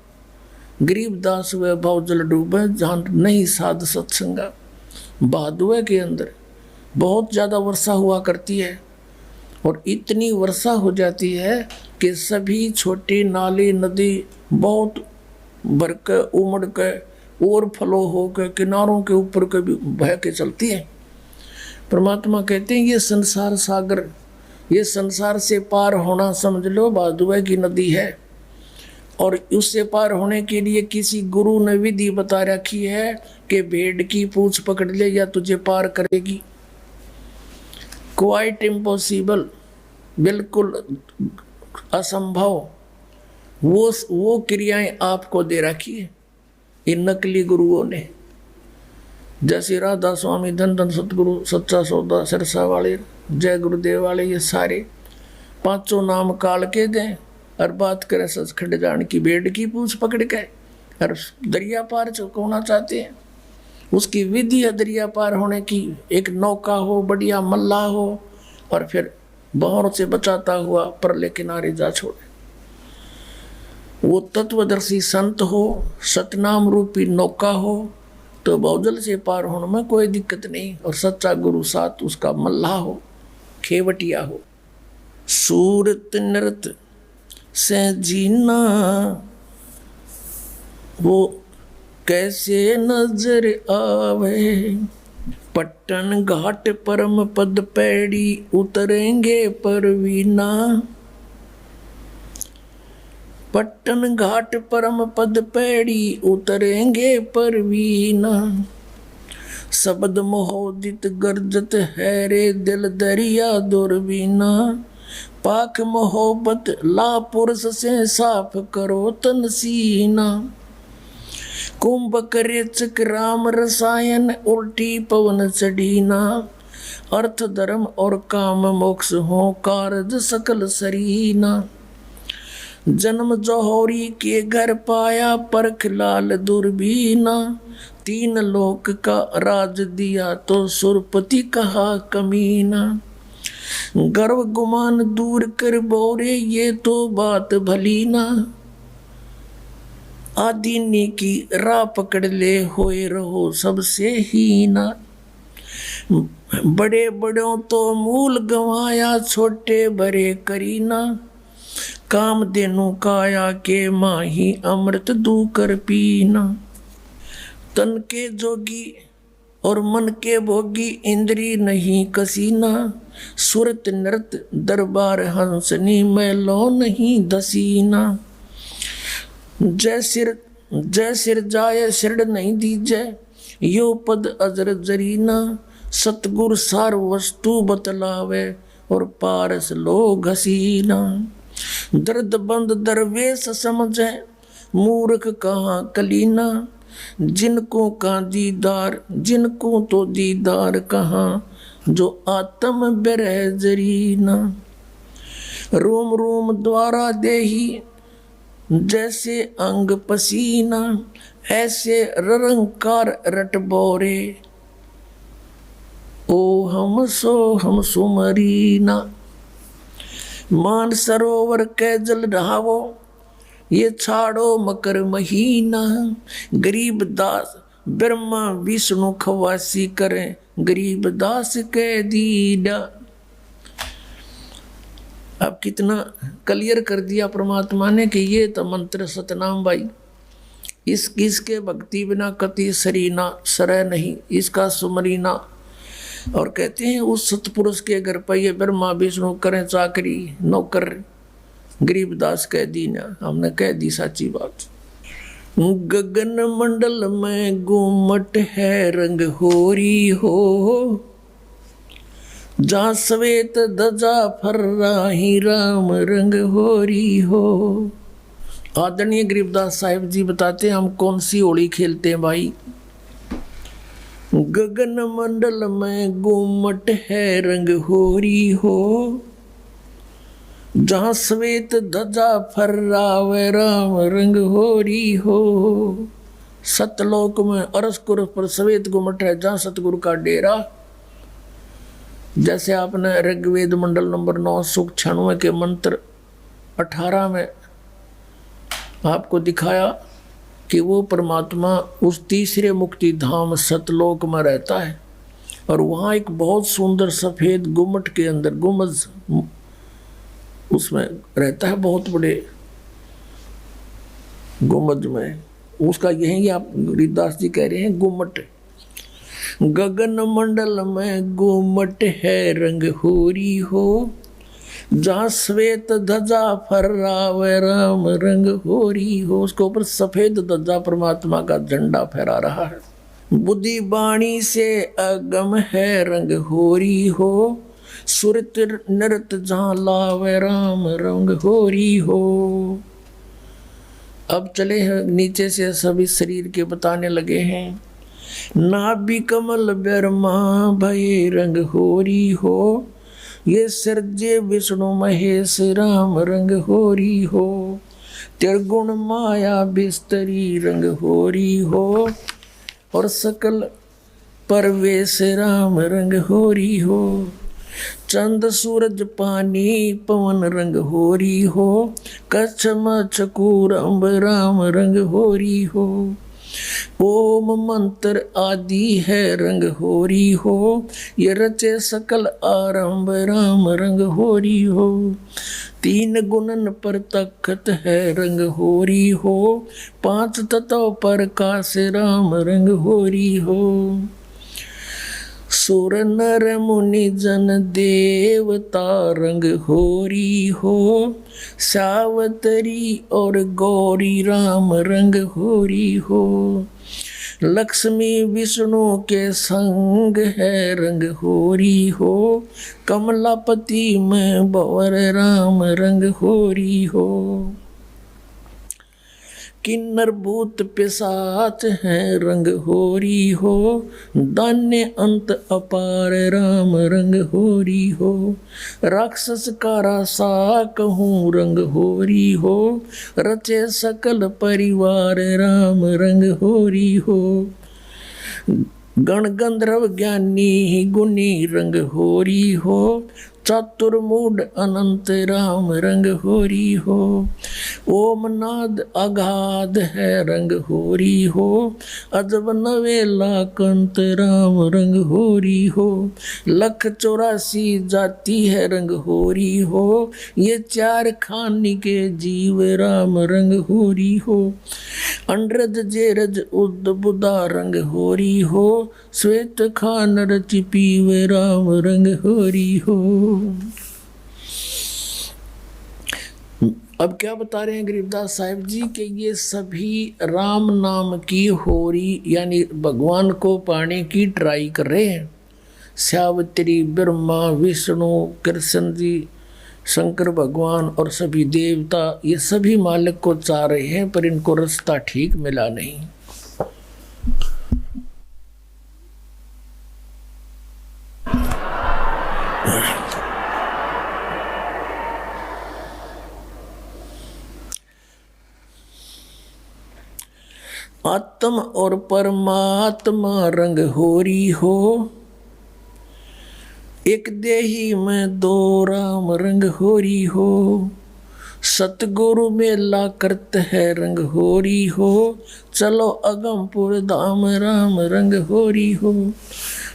गरीबदास व भाव जल डूबे जहाँ नहीं साध सत्संगा। भादुए के अंदर बहुत ज़्यादा वर्षा हुआ करती है और इतनी वर्षा हो जाती है कि सभी छोटी नाली नदी बहुत भर के उमड़ के और फलो हो के किनारों के ऊपर के भी बह के चलती है। परमात्मा कहते हैं ये संसार सागर, ये संसार से पार होना समझ लो भादुए की नदी है, और उससे पार होने के लिए किसी गुरु ने विधि बता रखी है कि भेड़ की पूंछ पकड़ ले या तुझे पार करेगी। क्वाइट इम्पॉसिबल, बिल्कुल असंभव, वो क्रियाएं आपको दे रखी है इन नकली गुरुओं ने। जैसे राधा स्वामी, धन धन सतगुरु, सच्चा सौदा, सिरसा वाले, जय गुरुदेव वाले, ये सारे पांचों नाम काल के दें और बात करें सचखंड जान की भेड़ की पूंछ पकड़ के और दरिया पार चुकाना चाहते हैं। उसकी विधि है दरिया पार होने की, एक नौका हो, बढ़िया मल्ला हो और फिर बहरों से बचाता हुआ परले किनारे जा छोड़े। वो तत्वदर्शी संत हो, सतनाम रूपी नौका हो, तो बहुजल से पार होने में कोई दिक्कत नहीं, और सच्चा गुरु साथ उसका मल्ला हो, खेवटिया हो। सूरत नृत से जीना वो कैसे नजर आवे, पट्टन घाट परम पद पैड़ी उतरेंगे परवीना, पट्टन घाट परम पद पैड़ी उतरेंगे परवीना, शब्द मोहोदित गर्जत है रे दिल दरिया दुर्बीना, पाक मोहब्बत ला पुरुष से साफ करो तन सीना, कुंभ करे चक राम रसायन उल्टी पवन चढ़ीना, अर्थ धर्म और काम मोक्ष हो कारज सकल सरीना। जन्म जौहरी के घर पाया परख लाल दुर्बीना। तीन लोक का राज दिया तो सुरपति कहा कमीना। गर्व गुमान दूर कर बोरे ये तो बात भली ना। आदीनी की राह पकड़ ले होए रहो सबसे हीना। बड़े बड़ों तो मूल गंवाया छोटे बड़े करीना। काम देनु काया के माही अमृत दू कर पीना। तन के जोगी और मन के भोगी इंद्री नहीं कसीना। सुरत नृत दरबार हंसनी मैलो नहीं दसीना। जय सिर जाए सिर नहीं दीजे यो पद अजर जरीना। सतगुर सार वस्तु बतलावे और पारस लो घसीना। दर्द बंद दरवेश समझे मूर्ख कहाँ कलीना। जिनको का दीदार जिनको तो दीदार कहाँ जो आत्म बिरह जरीना। रोम रोम द्वारा देही जैसे अंग पसीना। ऐसे ररंकार रट बोरे ओ हम सुमरीना। मान सरोवर के जल रहावो ये छाड़ो मकर महीना। गरीब दास ब्रह्मा विष्णु खवासी करें गरीब दास के दीना। अब कितना क्लियर कर दिया परमात्मा ने कि ये तो मंत्र सतनाम भाई। इसके भक्ति बिना कति सरीना सरय नहीं इसका सुमरीना। और कहते हैं उस सतपुरुष के घर पर ये ब्रह्मा विष्णु करें चाकरी नौकर गरीबदास कह दी ना। हमने कह दी साची बात। गगन मंडल में गुमट है रंग होरी हो। जहाँ श्वेत ध्वजा फर्राही राम रंग होरी हो। आदरणीय गरीबदास साहिब जी बताते हैं हम कौन सी होली खेलते हैं भाई। गगन मंडल में गुमट है रंग होरी हो। जहाँ श्वेत ध्वजा फर्रावे राम रंग होरी हो। सतलोक में अरसकुर पर श्वेत गुमट है जहाँ सतगुरु का डेरा। जैसे आपने ऋग्वेद मंडल नंबर 9 सूक्त 96 के मंत्र 18 में आपको दिखाया कि वो परमात्मा उस तीसरे मुक्ति धाम सतलोक में रहता है। और वहाँ एक बहुत सुंदर सफ़ेद गुम्मट के अंदर गुम्बज उसमें रहता है बहुत बड़े गुम्बज में। उसका यही आप गरीबदास जी कह रहे हैं गुम्मट। गगन मंडल में गुम्मट है रंग होरी हो। जहाँ श्वेत ध्वजा फर्रावे राम रंग होरी हो। उसके ऊपर सफेद ध्वजा परमात्मा का झंडा फहरा रहा है। बुद्धि बाणी से अगम है रंग होरी हो। सुरत नृत जहाँ लावे राम रंग होरी हो। अब चले हैं नीचे से सभी शरीर के बताने लगे हैं। नाभि कमल ब्रह्मा भय रंग होरी हो। ये सर्जे विष्णु महेश राम रंग होरी हो। त्रिगुण माया बिस्तरी रंग होरी हो। और सकल परवेश राम रंग होरी हो। चंद सूरज पानी पवन रंग होरी हो। कच्छ मच्छ कूरम्ब राम रंग होरी हो। ओम मंत्र आदि है रंग होरी हो। ये रचे सकल आरंभ राम रंग होरी हो। तीन गुणन पर तखत है रंग होरी हो। पांच तत्व पर काश राम रंग होरी हो। सुर नर मुनि जन देवता रंग होरी हो। सावतरी और गौरी राम रंग होरी हो। लक्ष्मी विष्णु के संग है रंग होरी हो। कमलापति में बवर राम रंग होरी हो। किन्नर भूत पिशाच हैं रंग होरी हो, दान्य अंत अपार राम रंग होरी हो। राक्षस कारा सा कहूँ रंग होरी हो, रचे सकल परिवार राम रंग होरी हो। गण गंधर्व ज्ञानी गुनी रंग होरी हो, चतुर्मूड अनंत राम रंग होरी हो। ओम नाद अगाध है रंग होरी हो, अजब नवेला कंत राम रंग होरी हो। लख 84 जाति है रंग होरी हो, ये 4 खानी के जीव राम रंग होरी हो। अंड्रज जेरज उद बुदा रंग होरी हो, श्वेत खान रच पीव राम रंग होरी हो। अब क्या बता रहे हैं गरीबदास साहिब जी कि ये सभी राम नाम की होरी यानी भगवान को पाने की ट्राई कर रहे हैं। सावित्री, ब्रह्मा, विष्णु, कृष्ण जी, शंकर भगवान और सभी देवता, ये सभी मालिक को चाह रहे हैं, पर इनको रास्ता ठीक मिला नहीं। आत्म और परमात्मा रंग होरी हो, एक देही में 2 राम रंग होरी हो। सतगुरु मेला करत है रंग होरी हो, चलो अगमपुर धाम राम रंग होरी हो।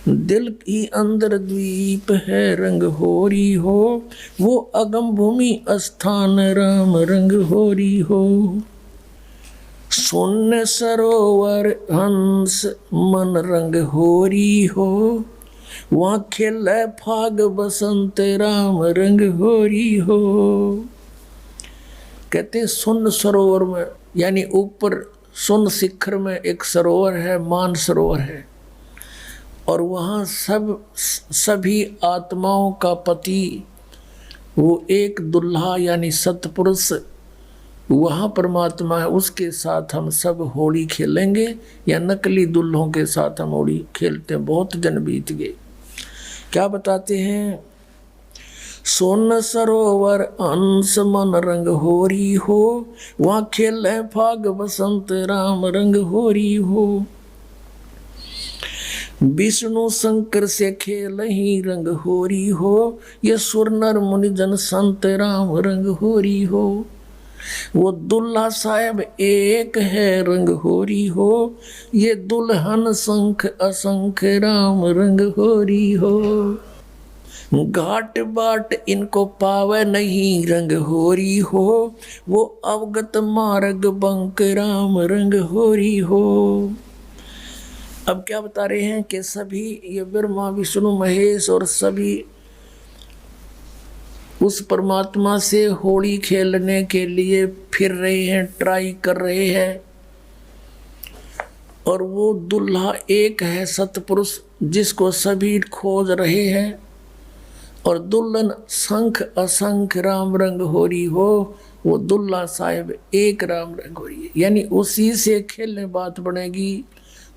दिल की अंदर द्वीप है रंग होरी हो, वो अगम भूमि स्थान राम रंग होरी हो। शून्य सरोवर हंस मन रंग होरी हो, वहाँ खेले फाग बसंत राम रंग होरी हो। कहते सुन सरोवर में यानी ऊपर सुन शिखर में एक सरोवर है, मान सरोवर है, और वहाँ सभी आत्माओं का पति वो एक दुल्हा यानी सतपुरुष वहाँ परमात्मा है, उसके साथ हम सब होली खेलेंगे, या नकली दुल्हों के साथ हम होली खेलते हैं। बहुत दिन बीत गए। क्या बताते हैं? सोन सरोवर अंश मन रंग होरी हो, वहाँ खेले फाग बसंत राम रंग होरी हो। विष्णु शंकर से खेल ही रंग होरी हो, ये सुर नर मुनि जन संत राम रंग होरी हो। वो दुल्हा साहब एक है रंग होरी हो, ये दुल्हन शंख असंख राम रंग होरी हो। घाट बाट इनको पावे नहीं रंग होरी हो, वो अवगत मार्ग बंक राम रंग होरी हो। अब क्या बता रहे हैं कि सभी ये ब्रह्मा विष्णु महेश और सभी उस परमात्मा से होली खेलने के लिए फिर रहे हैं, ट्राई कर रहे हैं, और वो दुल्हा एक है सतपुरुष जिसको सभी खोज रहे हैं, और दुल्हन शंख असंख राम रंग होरी हो, वो दुल्हा साहिब एक राम रंग होरी है। यानी उसी से खेलने बात बनेगी,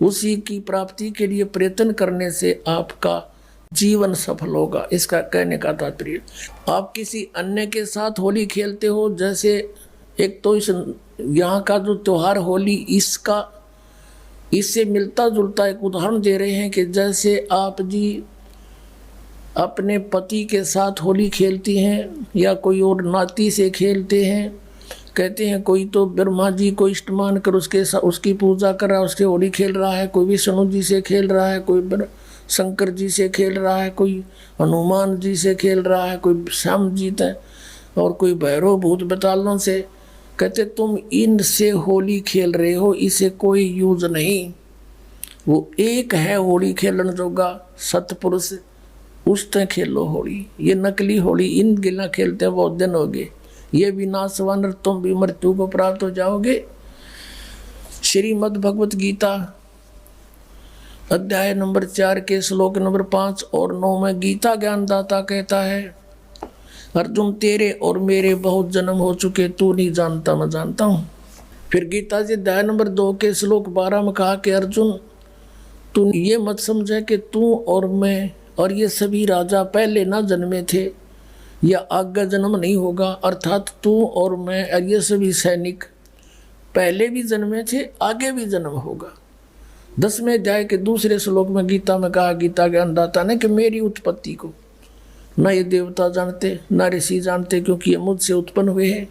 उसी की प्राप्ति के लिए प्रयत्न करने से आपका जीवन सफल होगा। इसका कहने का तात्पर्य, आप किसी अन्य के साथ होली खेलते हो, जैसे एक तो इस यहाँ का जो त्योहार होली इससे मिलता जुलता एक उदाहरण दे रहे हैं कि जैसे आप जी अपने पति के साथ होली खेलती हैं या कोई और नाती से खेलते हैं। कहते हैं कोई तो ब्रह्मा जी को इष्ट मान कर उसकी पूजा कर रहा है, उसके होली खेल रहा है, कोई विष्णु जी से खेल रहा है, कोई शंकर जी से खेल रहा है, कोई हनुमान जी से खेल रहा है, कोई श्याम जी है, और कोई भैरव भूत बतालों से। कहते तुम इनसे होली खेल रहे हो, इसे कोई यूज नहीं। वो एक है होली खेलन जोगा सतपुरुष, उससे खेलो होली। ये नकली होली इन गिला खेलते हैं, बहुत दिन हो गए। ये भी नासवान, तुम भी मृत्यु को प्राप्त हो जाओगे। श्रीमद् भगवत गीता अध्याय नंबर 4 के श्लोक नंबर 5 और 9 में गीता ज्ञानदाता कहता है, अर्जुन तेरे और मेरे बहुत जन्म हो चुके, तू नहीं जानता मैं जानता हूँ। फिर गीता जी अध्याय नंबर 2 के श्लोक 12 में कहा कि अर्जुन, तू ये मत समझे कि तू और मैं और ये सभी राजा पहले ना जन्मे थे या आगे जन्म नहीं होगा, अर्थात तू और मैं और ये सभी सैनिक पहले भी जन्मे थे, आगे भी जन्म होगा। 10वें अध्याय के दूसरे श्लोक में गीता में कहा, गीता के अन्नदाता ने, कि मेरी उत्पत्ति को न ये देवता जानते न ऋषि जानते, क्योंकि ये मुझसे उत्पन्न हुए हैं।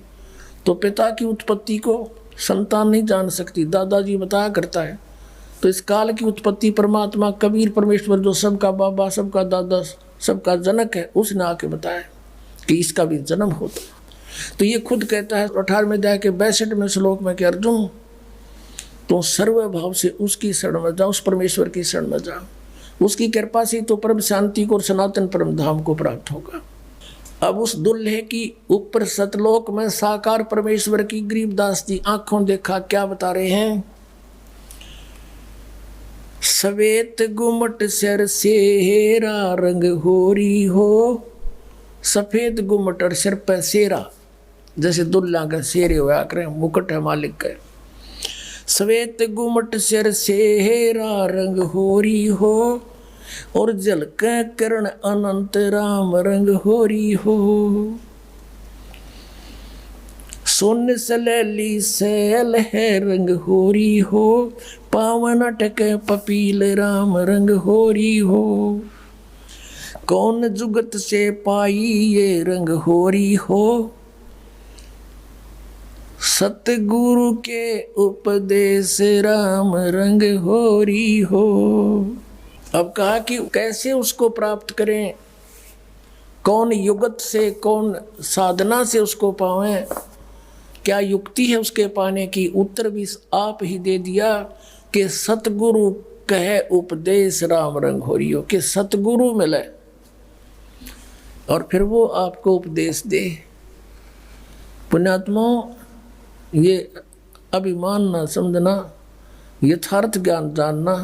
तो पिता की उत्पत्ति को संतान नहीं जान सकती, दादाजी बताया करता है। तो इस काल की उत्पत्ति परमात्मा कबीर परमेश्वर जो सबका बाबा, सबका दादा, सबका जनक है, उसने आके बताया कि इसका भी जन्म होता। तो ये खुद कहता है 18वें अध्याय के 62वें श्लोक में कि अर्जुन, तो सर्वभाव से उसकी शरण में जाओ, उस परमेश्वर की शरण में जाओ, उसकी कृपा से तो परम शांति को और सनातन परम धाम को प्राप्त होगा। अब उस दुल्हे की ऊपर सतलोक में साकार परमेश्वर की गरीबदास जी आंखों देखा क्या बता रहे हैं। सवेत गुमट सिर सेरा रंग होरी हो, सफेद गुमट और सिर पे सेरा, जैसे दुल्ला का शेरे हुआ करे, मुकुट है मालिक का। सवेत गुमट सिर सेरा रंग होरी हो, और झलक करण अनंत राम रंग होरी हो। सोन सलैली सैल है रंग होरी हो, पावन अटक पपील राम रंग होरी हो। कौन जुगत से पाई ये रंग होरी हो, सतगुरु के उपदेश राम रंग होरी हो। अब कहा कि कैसे उसको प्राप्त करें, कौन युगत से, कौन साधना से उसको पावें, क्या युक्ति है उसके पाने की। उत्तर भी आप ही दे दिया कि सतगुरु कहे उपदेश राम रंग होरी हो, कि सतगुरु मिले और फिर वो आपको उपदेश दे। पुण्यात्मा, ये अभिमान ना समझना, यथार्थ ज्ञान जानना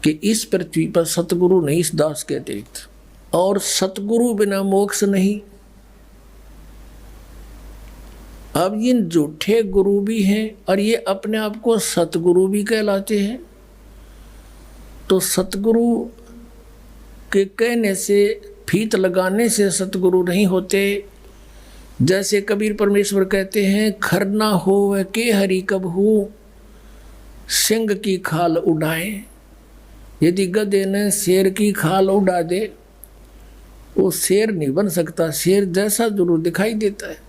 कि इस पृथ्वी पर सतगुरु नहीं इस दास के अतिरिक्त, और सतगुरु बिना मोक्ष नहीं। अब ये झूठे गुरु भी हैं और ये अपने आप को सतगुरु भी कहलाते हैं। तो सतगुरु के कहने से, फीत लगाने से सतगुरु नहीं होते। जैसे कबीर परमेश्वर कहते हैं, खरना हो के हरि कबहू, सिंह की खाल उड़ाए। यदि गधे ने शेर की खाल उड़ा दे, वो शेर नहीं बन सकता, शेर जैसा जरूर दिखाई देता है।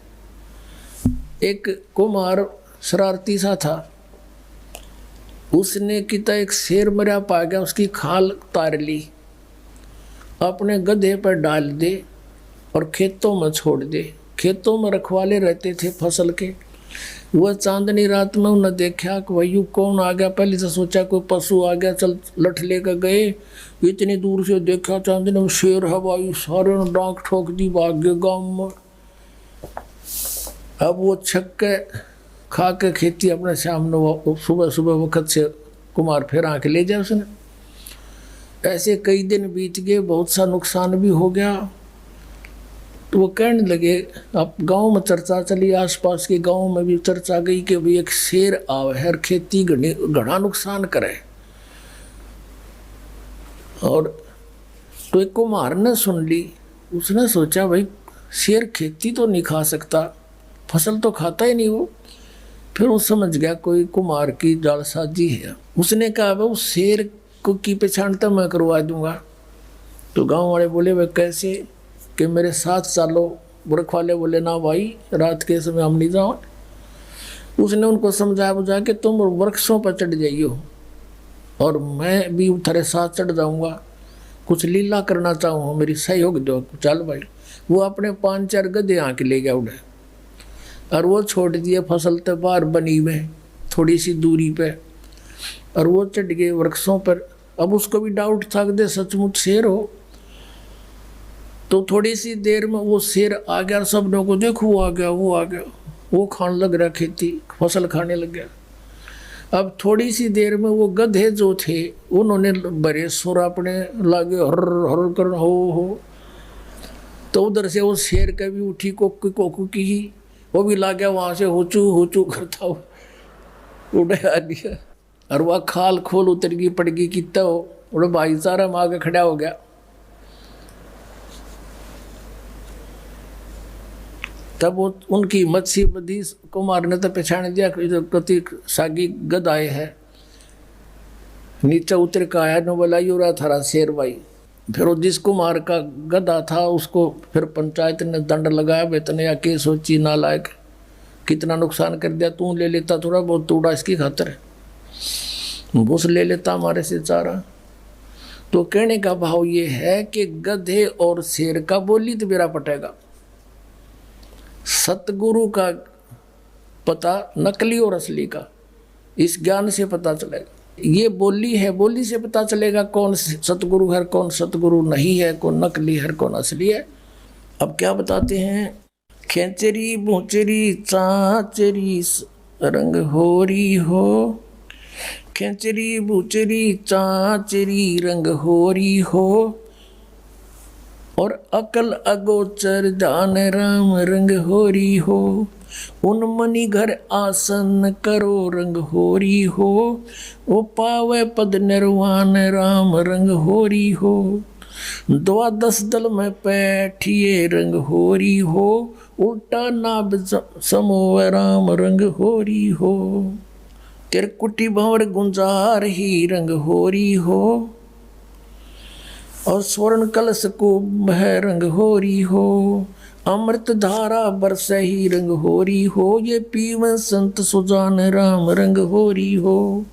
एक कुमार शरारती सा था, उसने किता एक शेर मरा पा गया, उसकी खाल उतार ली, अपने गधे पर डाल दे और खेतों में छोड़ दे। खेतों में रखवाले रहते थे फसल के। वह चांदनी रात में उन्हें देखा कि वही कौन आ गया। पहले से सोचा कोई पशु आ गया, चल लठ लेकर गए। इतनी दूर से देखा चांदनी में शेर हवाई, सारे ने डांक ठोक दी, भाग गए गाँव में। अब वो छक्के खा के खेती अपने सामने, वो सुबह सुबह वक्त से कुमार फिर आके ले जाए उसने। ऐसे कई दिन बीत गए, बहुत सा नुकसान भी हो गया। तो वो कहने लगे, अब गांव में चर्चा चली, आसपास के गांव में भी चर्चा गई कि भाई एक शेर आवे है, खेती घना नुकसान करे। और तो एक कुम्हार ने सुन ली, उसने सोचा भाई शेर खेती तो नहीं खा सकता, फसल तो खाता ही नहीं वो। फिर वो समझ गया कोई कुम्हार की जालसाजी है। उसने कहा भाई उस शेर को की पहचान तो मैं करवा दूंगा। तो गांव वाले बोले भाई कैसे, कि मेरे साथ चलो। बुरख वाले बोले ना भाई, रात के समय हम नहीं जाओ। उसने उनको समझा बुझा के तुम वृक्षों पर चढ़ जाइयो और मैं भी तेरे साथ चढ़ जाऊंगा, कुछ लीला करना चाहूँ, मेरी सहयोग दो। चल भाई। वो अपने 5-4 गधे आके ले गया उड़े, और वो छोड़ दिए फसल तो बाहर बनी में थोड़ी सी दूरी पे, और वो चढ़ गए वृक्षों पर। अब उसको भी डाउट था कि सचमुच शेर हो। तो थोड़ी सी देर में वो शेर आ गया, सब लोगों को देखो वो आ गया, वो आ गया, वो खाने लग रहा, खेती फसल खाने लग गया। अब थोड़ी सी देर में वो गधे जो थे उन्होंने बड़े सुर अपने लागे हर हर कर हो। तो उधर से वो शेर का भी उठी कोकी कोकू की ही, वो भी ला गया वहाँ से होचू होचू करता हो। उड़ा दिया। और वह खाल खोल उतर गई पड़गी कितना हो, उड़े भाईचारा में आगे खड़ा हो गया। तब वो उनकी मच्छी बदी कुमार ने तो पहचान दिया कि जो प्रतीक सागी गद आए है। नीचे उतर का आया न बोला यू रहा थारा शेर भाई। फिर वो जिस कुमार का गधा था उसको फिर पंचायत ने दंड लगाया, बेतने या के सोची नालायक कितना नुकसान कर दिया, तू ले लेता थोड़ा बहुत तूड़ा इसकी खातर, बस ले लेता हमारे से चारा। तो कहने का भाव ये है कि गधे और शेर का बोली तो मेरा पटेगा, सतगुरु का पता नकली और असली का इस ज्ञान से पता चलेगा। ये बोली है, बोली से पता चलेगा कौन सतगुरु है, कौन सतगुरु नहीं है, कौन नकली है, कौन असली है। अब क्या बताते हैं, खेचरी भूचरी चाचरी रंग होरी हो, खेचरी भूचरी चाचरी रंग होरी हो, और अकल अगोचर जान राम रंग होरी हो, उन मनी घर आसन करो रंग होरी हो, वो पावे पद निर्वाण राम रंग होरी हो, द्वादश दल में बैठिए रंग होरी हो, उल्टा नाभ समो राम रंग होरी हो, तिरकुटी भंवर गुंजार ही रंग होरी हो, और स्वर्ण कलश को है रंग होरी हो, अमृत धारा बरस ही रंग होरी हो, ये पीवन संत सुजान राम रंग होरी हो।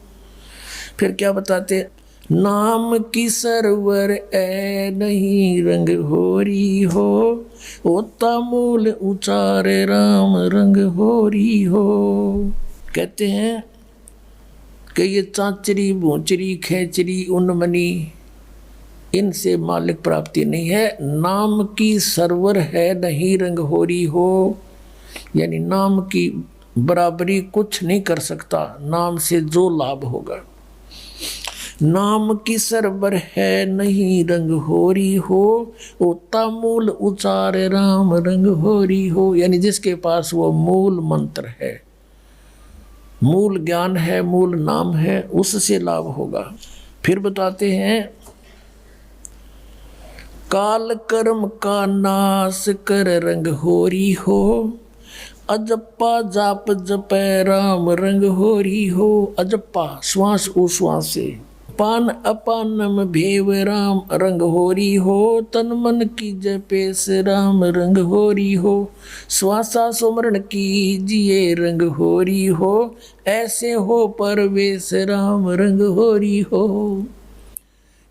फिर क्या बताते, नाम की सरवर ए नहीं रंग होरी हो, होता मूल उचार राम रंग होरी हो। कहते हैं कि ये चाचरी भूचरी खेचरी उन्मनी इनसे मालिक प्राप्ति नहीं है, नाम की सरवर है नहीं रंग होरी हो, यानी नाम की बराबरी कुछ नहीं कर सकता, नाम से जो लाभ होगा। नाम की सरवर है नहीं रंग होरी हो, ओता मूल उचार राम रंग होरी हो, यानी जिसके पास वो मूल मंत्र है, मूल ज्ञान है, मूल नाम है, उससे लाभ होगा। फिर बताते हैं, काल कर्म का नाश कर रंग होरी हो, अजप्पा जाप जपै राम रंग होरी हो। अजप्पा श्वास उश्वास से, पान अपानम भेव राम रंग होरी हो, तन मन की जपेस राम रंग होरी हो, श्वासा सुमरण कीजिए रंग होरी हो, ऐसे हो परवेश राम रंग होरी हो।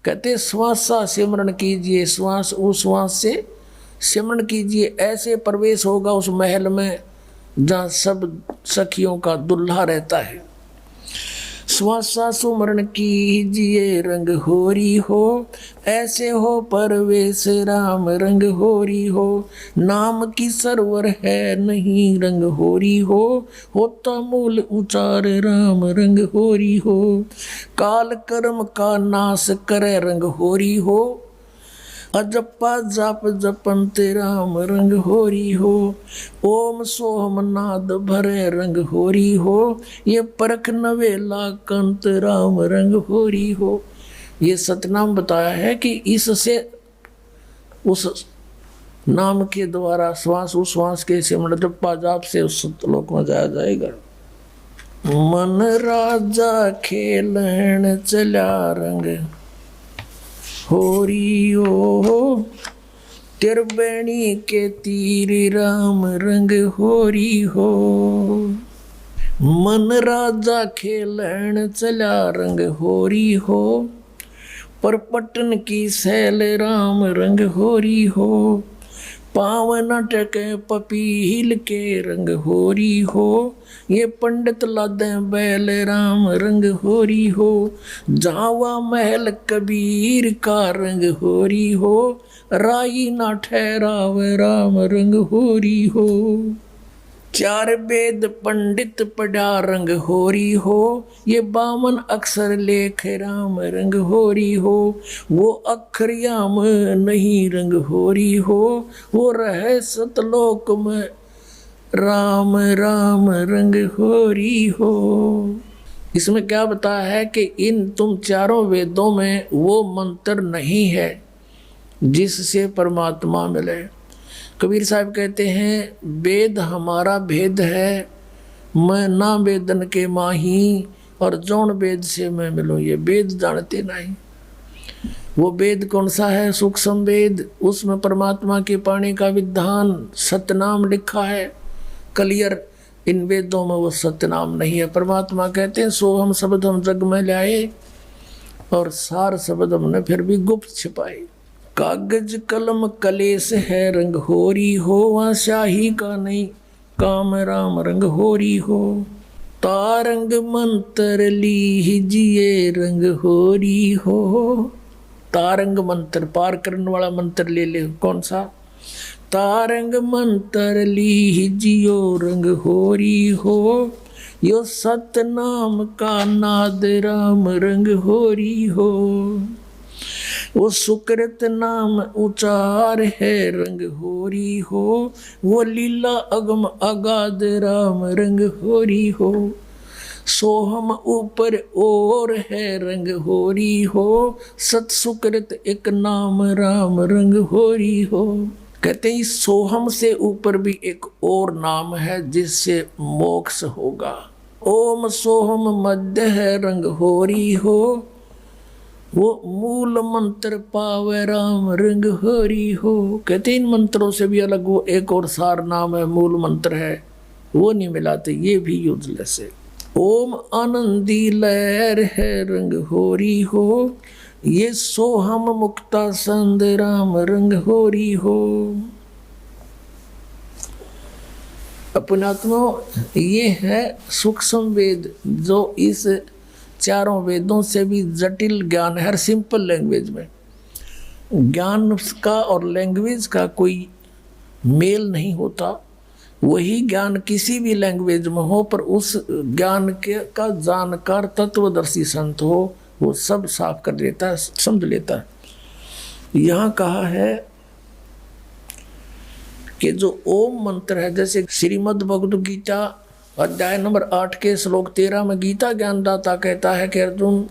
कहते श्वासा सिमरण कीजिए, श्वास उश्वास से सिमरण कीजिए, ऐसे प्रवेश होगा उस महल में जहाँ सब सखियों का दुल्हा रहता है। श्वासा सुमरण कीजिए रंग होरी हो, ऐसे हो परवेश राम रंग होरी हो, नाम की सरवर है नहीं रंग होरी हो, होता मूल उचार राम रंग होरी हो, काल कर्म का नाश करे रंग होरी हो, अजप्पा जाप जपंत राम रंग होरी हो, ओम सोम नाद भरे रंग होरी हो, ये परख नवेला कंत राम रंग होरी हो। ये सतनाम बताया है कि इससे उस नाम के द्वारा श्वास उश्वास के सिमरण जप्पा जाप से उस सतलोक में जाया जाएगा। मन राजा खेलन चला रंग होरी ओ, तिरबेणी के तीर राम रंग होरी हो, मन राजा खेलन चला रंग होरी हो, पर पटन की सैल राम रंग होरी हो, पावन टके पपील के रंग होरी हो, ये पंडित लादे बैल राम रंग होरी हो, जावा महल कबीर का रंग होरी हो, राई ना ठहराव राम रंग होरी हो, चार वेद पंडित पढ़ा रंग होरी हो, ये 52 अक्षर लेख राम रंग होरी हो, वो अक्षरयाम नहीं रंग होरी हो, वो रहे सतलोक में राम राम रंग होरी हो। इसमें क्या बताया है कि इन तुम चारों वेदों में वो मंत्र नहीं है जिससे परमात्मा मिले। कबीर साहब कहते हैं वेद हमारा भेद है, मैं ना वेदन के माही, और जौन वेद से मैं मिलूं, ये वेद जानते नहीं। वो वेद कौन सा है? सूक्ष्म वेद, उसमें परमात्मा के पाने का विधान सतनाम लिखा है क्लियर। इन वेदों में वो सतनाम नहीं है। परमात्मा कहते हैं सो हम शब्द हम जग में लाए, और सार शब्द हमने फिर भी गुप्त छिपाए। कागज कलम कलेस है रंग होरी हो, वहाँ स्याही का नहीं काम राम रंग होरी हो। तारंग मंत्र ली जिए रंग होरी हो। तारंग मंत्र पार करने वाला मंत्र ले ले। कौन सा? तारंग मंत्र ली जियो रंग होरी हो, यो सतनाम का नाद राम रंग होरी हो। वो सुकृत नाम उचार है रंग होरी हो, वो लीला अगम अगाध राम रंग होरी हो। सोहम ऊपर और है रंग होरी हो, सत सुकृत एक नाम राम रंग होरी हो। कहते हैं सोहम से ऊपर भी एक और नाम है जिससे मोक्ष होगा। ओम सोहम मध्य है रंग होरी हो, वो मूल मंत्र पावे राम रंग होरी हो। कहते इन मंत्रों से भी अलग वो एक और सार नाम है, मूल मंत्र है, वो नहीं मिलाते, ये भी यूजलेस है। ओम आनंदी लहर है रंग होरी हो, ये सोहम मुक्ता संद राम रंग होरी हो। अपनात्मा ये है सूक्ष्म वेद, जो इस चारों वेदों से भी जटिल ज्ञान है। हर सिंपल लैंग्वेज में ज्ञान का और लैंग्वेज का कोई मेल नहीं होता। वही ज्ञान किसी भी लैंग्वेज में हो, पर उस ज्ञान के का जानकार तत्वदर्शी संत हो, वो सब साफ कर देता है, समझ लेता है। यहाँ कहा है कि जो ओम मंत्र है, जैसे श्रीमद् भगवद गीता अध्याय नंबर 8 के श्लोक 13 में गीता ज्ञानदाता कहता है कि अर्जुन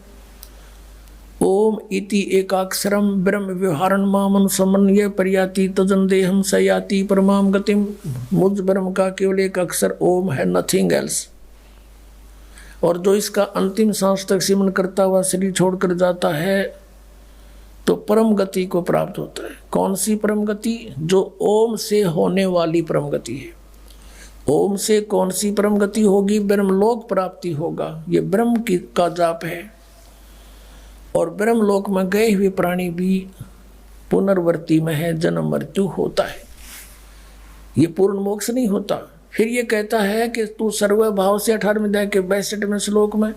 ओम इति एकाक्षरम ब्रह्म व्यवहारण मामन समन्वय पर्याति तजन देहम सयाति परमाम गतिम। मुझ ब्रह्म का केवल एक अक्षर ओम है, नथिंग एल्स। और जो इसका अंतिम सांस तक सिमरन करता हुआ शरीर छोड़कर जाता है तो परम गति को प्राप्त होता है। कौन सी परम गति? जो ओम से होने वाली परम गति है। ओम से कौन सी परम गति होगी? ब्रह्मलोक प्राप्ति होगा। ये ब्रह्म की का जाप है। और ब्रह्मलोक में गए हुए प्राणी भी पुनर्वर्ती में है, जन्म मृत्यु होता है, ये पूर्ण मोक्ष नहीं होता। फिर ये कहता है कि तू सर्वभाव से 18वें अध्याय के 62वें श्लोक में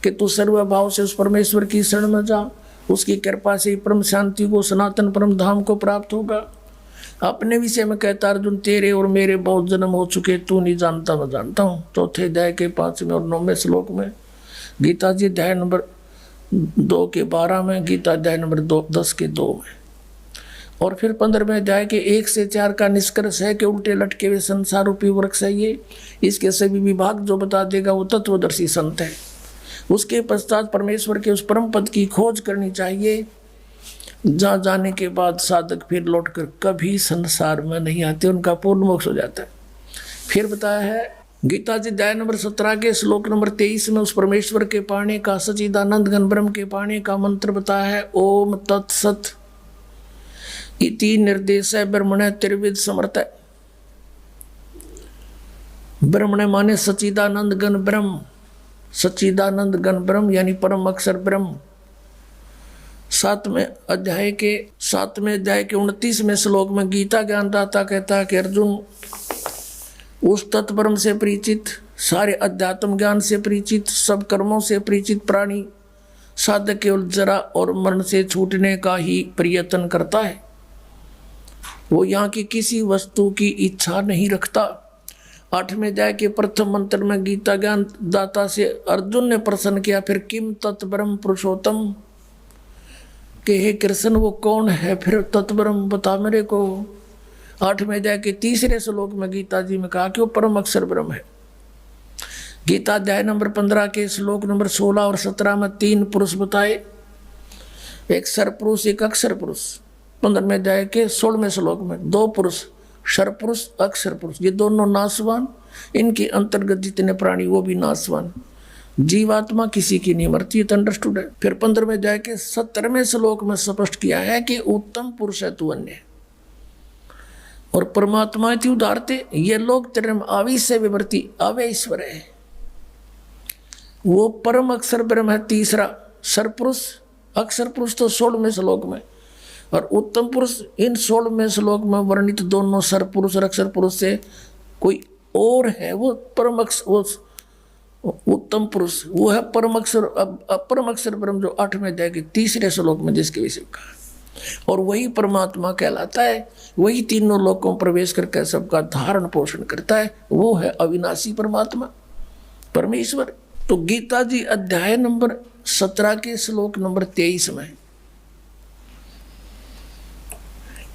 कि तू सर्वभाव से उस परमेश्वर की शरण में जा, उसकी कृपा से परम शांति को, सनातन परम धाम को प्राप्त होगा। अपने विषय में कहता अर्जुन तेरे और मेरे बहुत जन्म हो चुके, तू नहीं जानता मैं जानता हूँ। चौथे अध्याय के 5वें और 9वें श्लोक में गीता जी अध्याय नंबर 2 के 12 में, गीता अध्याय नंबर 10 के 2 में। और फिर 15वें अध्याय के 1 से 4 का निष्कर्ष है कि उल्टे लटके हुए संसार रूपी वृक्ष है ये, इसके सभी विभाग जो बता देगा वो तत्वदर्शी संत है। उसके पश्चात परमेश्वर के उस परम पद की खोज करनी चाहिए, जहाँ जाने के बाद साधक फिर लौटकर कभी संसार में नहीं आते, उनका पूर्ण मोक्ष हो जाता है। फिर बताया है गीता जी अध्याय नंबर 17 के श्लोक नंबर 23 में उस परमेश्वर के पाने का, सच्चिदानंद घन ब्रह्म के पाने का मंत्र बताया है। ओम तत्सत इति निर्देश है ब्रह्मण त्रिविध समर्थ। ब्रह्मण माने सच्चिदानंद घन ब्रह्म, सच्चिदानंद घन ब्रह्म यानी परम अक्षर ब्रह्म। 7वें अध्याय के 29वें श्लोक में गीता ज्ञानदाता कहता है कि अर्जुन उस तत्परम से परिचित, सारे अध्यात्म ज्ञान से परिचित, सब कर्मों से परिचित प्राणी साधक केवल जरा और मरण से छूटने का ही प्रयत्न करता है। वो यहाँ की किसी वस्तु की इच्छा नहीं रखता। 8वें अध्याय के प्रथम मंत्र में गीता ज्ञान दाता से अर्जुन ने प्रश्न किया, फिर किम तत्ब्रह्म पुरुषोत्तम, कि हे कृष्ण वो कौन है फिर तत्ब्रह्म बता मेरे को। 8वें अध्याय के 3 श्लोक में गीता जी में कहा कि वो परम अक्षर ब्रह्म है। गीता अध्याय नंबर 15 के श्लोक नंबर 16 और 17 में 3 पुरुष बताए, एक सरपुरुष एक अक्षर पुरुष। 15वें अध्याय के 16वें श्लोक में 2 पुरुष, सरपुरुष अक्षर पुरुष, ये दोनों नाशवान, इनके अंतर्गत जितने प्राणी वो भी नाशवान, जीवात्मा किसी की नहीं मरती, ये तो अंडरस्टूड है। फिर 15वें अध्याय के 17वें श्लोक में स्पष्ट किया है कि उत्तम पुरुष है तू अन्य, और परमात्मा थी उदारते, ये लोग तेरे में आवी से विवर्ती आवे ईश्वर है, वो परम अक्षर ब्रह्म है। तीसरा सरपुरुष अक्षर पुरुष तो 16वें श्लोक में, और उत्तम पुरुष इन 16वें श्लोक में वर्णित दोनों सरपुरुष और अक्षर पुरुष से कोई और है, वो परम अक्षर, वो उत्तम पुरुष वो है परम अक्षर, परम अक्षर ब्रह्म जो 8वें अध्याय के 3रे श्लोक में जिसके विषय कहा, और वही परमात्मा कहलाता है, वही तीनों लोकों में प्रवेश करके सबका धारण पोषण करता है, वो है अविनाशी परमात्मा परमेश्वर। तो गीता जी अध्याय नंबर 17 के श्लोक नंबर 23 में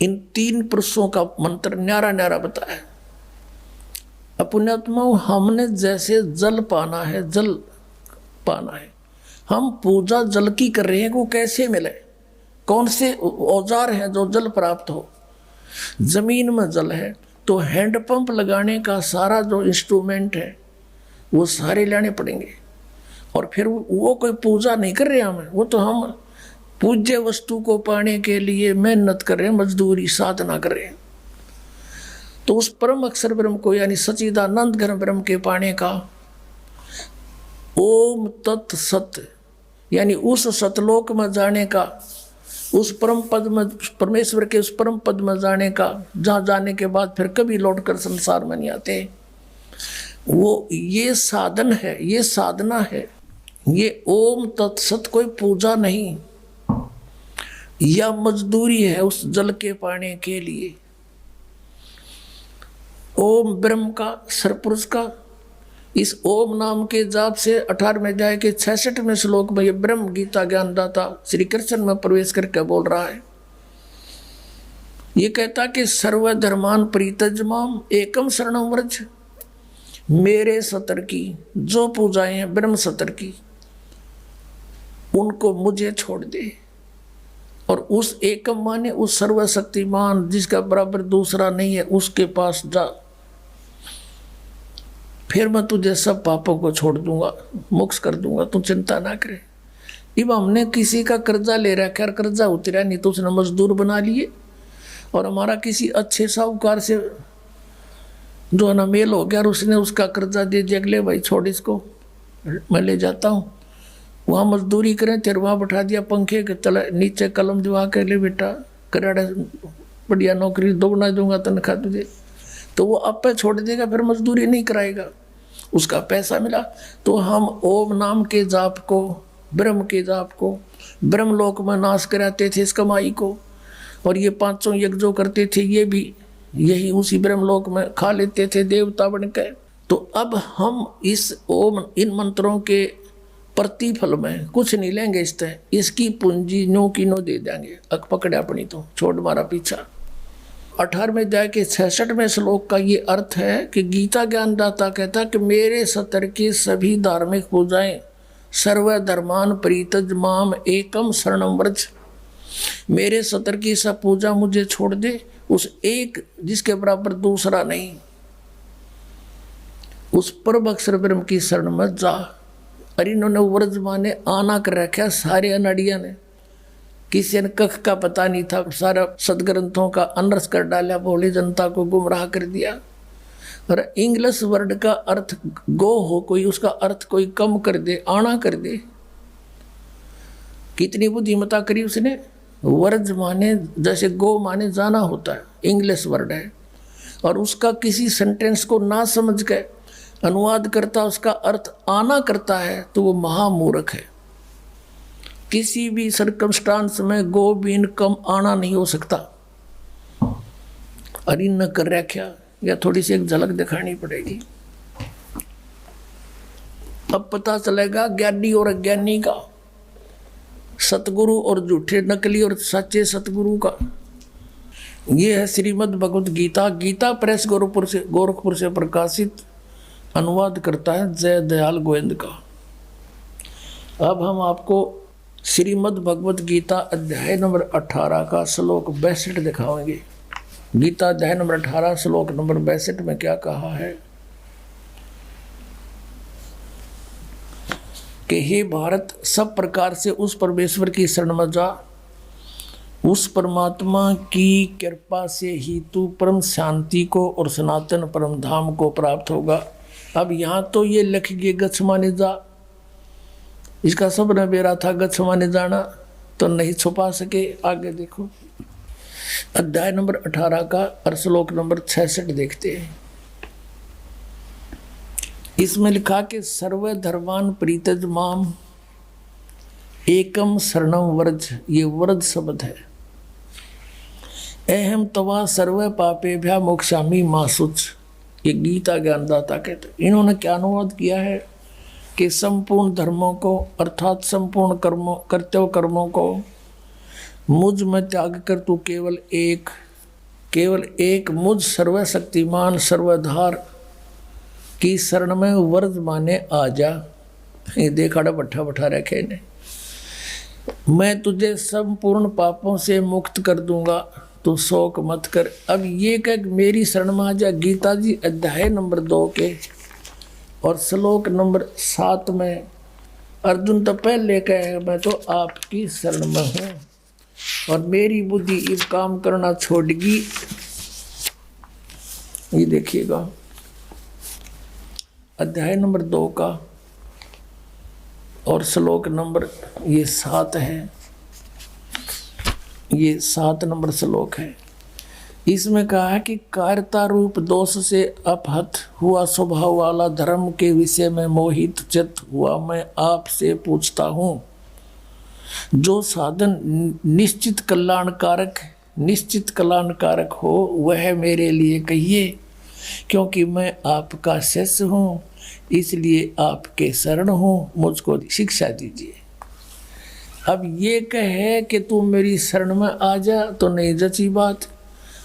इन 3 पुरुषों का मंत्र न्यारा न्यारा बताया। पुण्यात्माओं, हमने जैसे जल पाना है, जल पाना है, हम पूजा जल की कर रहे हैं, वो कैसे मिले, कौन से औजार हैं जो जल प्राप्त हो। जमीन में जल है तो हैंडपंप लगाने का सारा जो इंस्ट्रूमेंट है वो सारे लाने पड़ेंगे, और फिर वो कोई पूजा नहीं कर रहे हमें, वो तो हम पूज्य वस्तु को पाने के लिए मेहनत कर रहे हैं, मजदूरी साधना कर रहे हैं। तो उस परम अक्षर ब्रह्म को यानी सच्चिदानंद घन ब्रह्म के पाने का ओम तत् सत यानी उस सतलोक में जाने का, उस परम पद में, परमेश्वर के उस परम पद में जाने का, जहाँ जाने के बाद फिर कभी लौटकर संसार में नहीं आते, वो ये साधन है, ये साधना है। ये ओम तत्सत कोई पूजा नहीं या मजदूरी है उस जल के पाने के लिए। ओम ब्रह्म का, सरपुरुष का, इस ओम नाम के जाप से 18वें अध्याय के 66वें श्लोक में ये ब्रह्म गीता ज्ञानदाता श्री कृष्ण में प्रवेश करके बोल रहा है। ये कहता कि सर्वधर्मान परित्यज्यमाम एकम शरणं व्रज, मेरे सतर की जो पूजाएं हैं ब्रह्म सतर की, उनको मुझे छोड़ दे, और उस एकम माने उस सर्वशक्तिमान जिसका बराबर दूसरा नहीं है उसके पास जा, फिर मैं तुझे सब पापों को छोड़ दूंगा, मोक्ष कर दूंगा, तू चिंता ना करे। अब हमने किसी का कर्जा ले रखा है, कर्जा उतरा नहीं तो उसने मजदूर बना लिए, और हमारा किसी अच्छे साहूकार से जो है ना मेल हो गया और उसने उसका कर्जा दे दिया, अगले भाई छोड़ इसको, मैं ले जाता हूँ, वहाँ मजदूरी करें, तेरे वहाँ बैठा दिया पंखे के तले नीचे, कलम दिवा के ले बेटा कराड़ा बढ़िया नौकरी दोगुना दूंगा तनख्वाह तुझे, तो वो अब पे छोड़ देगा, फिर मजदूरी नहीं कराएगा, उसका पैसा मिला। तो हम ओम नाम के जाप को, ब्रह्म के जाप को, ब्रह्मलोक में नाश कराते थे इस कमाई को, और ये 500 यज्ञ जो करते थे ये भी यही उसी ब्रह्मलोक में खा लेते थे देवता बन के। तो अब हम इस ओम इन मंत्रों के प्रतिफल में कुछ नहीं लेंगे, इस तरह इसकी पूंजी नो की नो दे देंगे, अक पकड़े अपनी तो छोड़ मारा पीछा। 18वें अध्याय के 66वें श्लोक का ये अर्थ है कि गीता ज्ञानदाता कहता कि मेरे सतर की सभी धार्मिक पूजाएं सर्वधर्मान परित्यज माम एकम शरणं व्रज, मेरे सतर की सब पूजा मुझे छोड़ दे, उस एक जिसके बराबर दूसरा नहीं, उस परम अक्षर ब्रह्म की शरण में जा। अरे इन्होंने व्रज माने आना कर रखा सारे अनाड़िया ने, किसी ने कख का पता नहीं था, सारा सदग्रंथों का अनर्स कर डाला, भोली जनता को गुमराह कर दिया। और इंग्लिश वर्ड का अर्थ गो हो कोई, उसका अर्थ कोई कम कर दे, आना कर दे, कितनी बुद्धिमता करी उसने। वर्ज माने जैसे गो माने जाना होता है, इंग्लिश वर्ड है, और उसका किसी सेंटेंस को ना समझ के अनुवाद करता, उसका अर्थ आना करता है, तो वो महामूर्ख है। किसी भी सर्कमस्टांस में गो बीन कम आना नहीं हो सकता। अरे न कर रखा, या थोड़ी सी एक झलक दिखानी पड़ेगी, अब पता चलेगा ज्ञानी और अज्ञानी का, सतगुरु और झूठे नकली और सच्चे सतगुरु का। ये है श्रीमद् भगवद गीता, गीता प्रेस गोरखपुर से प्रकाशित अनुवाद करता है जय दयाल गोविंद का। अब हम आपको श्रीमद् भगवत गीता अध्याय नंबर 18 का श्लोक 62 दिखाएंगे। गीता अध्याय नंबर 18 श्लोक नंबर 62 में क्या कहा है कि हे भारत, सब प्रकार से उस परमेश्वर की शरण में जा, उस परमात्मा की कृपा से ही तू परम शांति को और सनातन परम धाम को प्राप्त होगा। अब यहाँ तो ये लिख गए गच्छमाने जा, इसका सब नबेरा था गच्छमाने जाना, तो नहीं छुपा सके। आगे देखो अध्याय नंबर 18 का और श्लोक नंबर 66 देखते हैं। इसमें लिखा कि सर्व धर्मान प्रीतज माम एकम शरणम व्रज, ये व्रज शब्द है। अहम तवा सर्व पापे भ्या मोक्षामी मासुच, ये गीता ज्ञानदाता कहते। इन्होंने क्या अनुवाद किया है कि संपूर्ण धर्मों को अर्थात संपूर्ण कर्मों कर्तव्य कर्मों को मुझ में त्याग कर तू केवल एक मुझ सर्वशक्तिमान सर्वधार की शरण में वर्ज माने आ जा। ये देखा बैठा बैठा रखे ने, मैं तुझे संपूर्ण पापों से मुक्त कर दूंगा, तू शोक मत कर। अब ये कह मेरी शरण में आ जा। गीता जी अध्याय नंबर 2 के और श्लोक नंबर 7 में अर्जुन तो पहले कहे मैं तो आपकी शरण में हूँ और मेरी बुद्धि इस काम करना छोड़गी। ये देखिएगा अध्याय नंबर 2 का और श्लोक नंबर ये 7 है, ये 7 नंबर श्लोक है। इसमें कहा है कि कायरता रूप दोष से अपहत हुआ स्वभाव वाला धर्म के विषय में मोहित चित्त हुआ मैं आपसे पूछता हूँ, जो साधन निश्चित कल्याणकारक हो वह मेरे लिए कहिए, क्योंकि मैं आपका शिष्य हूँ, इसलिए आपके शरण हूँ, मुझको शिक्षा दीजिए। अब ये कहे कि तू मेरी शरण में आ जा तो नहीं जची बात।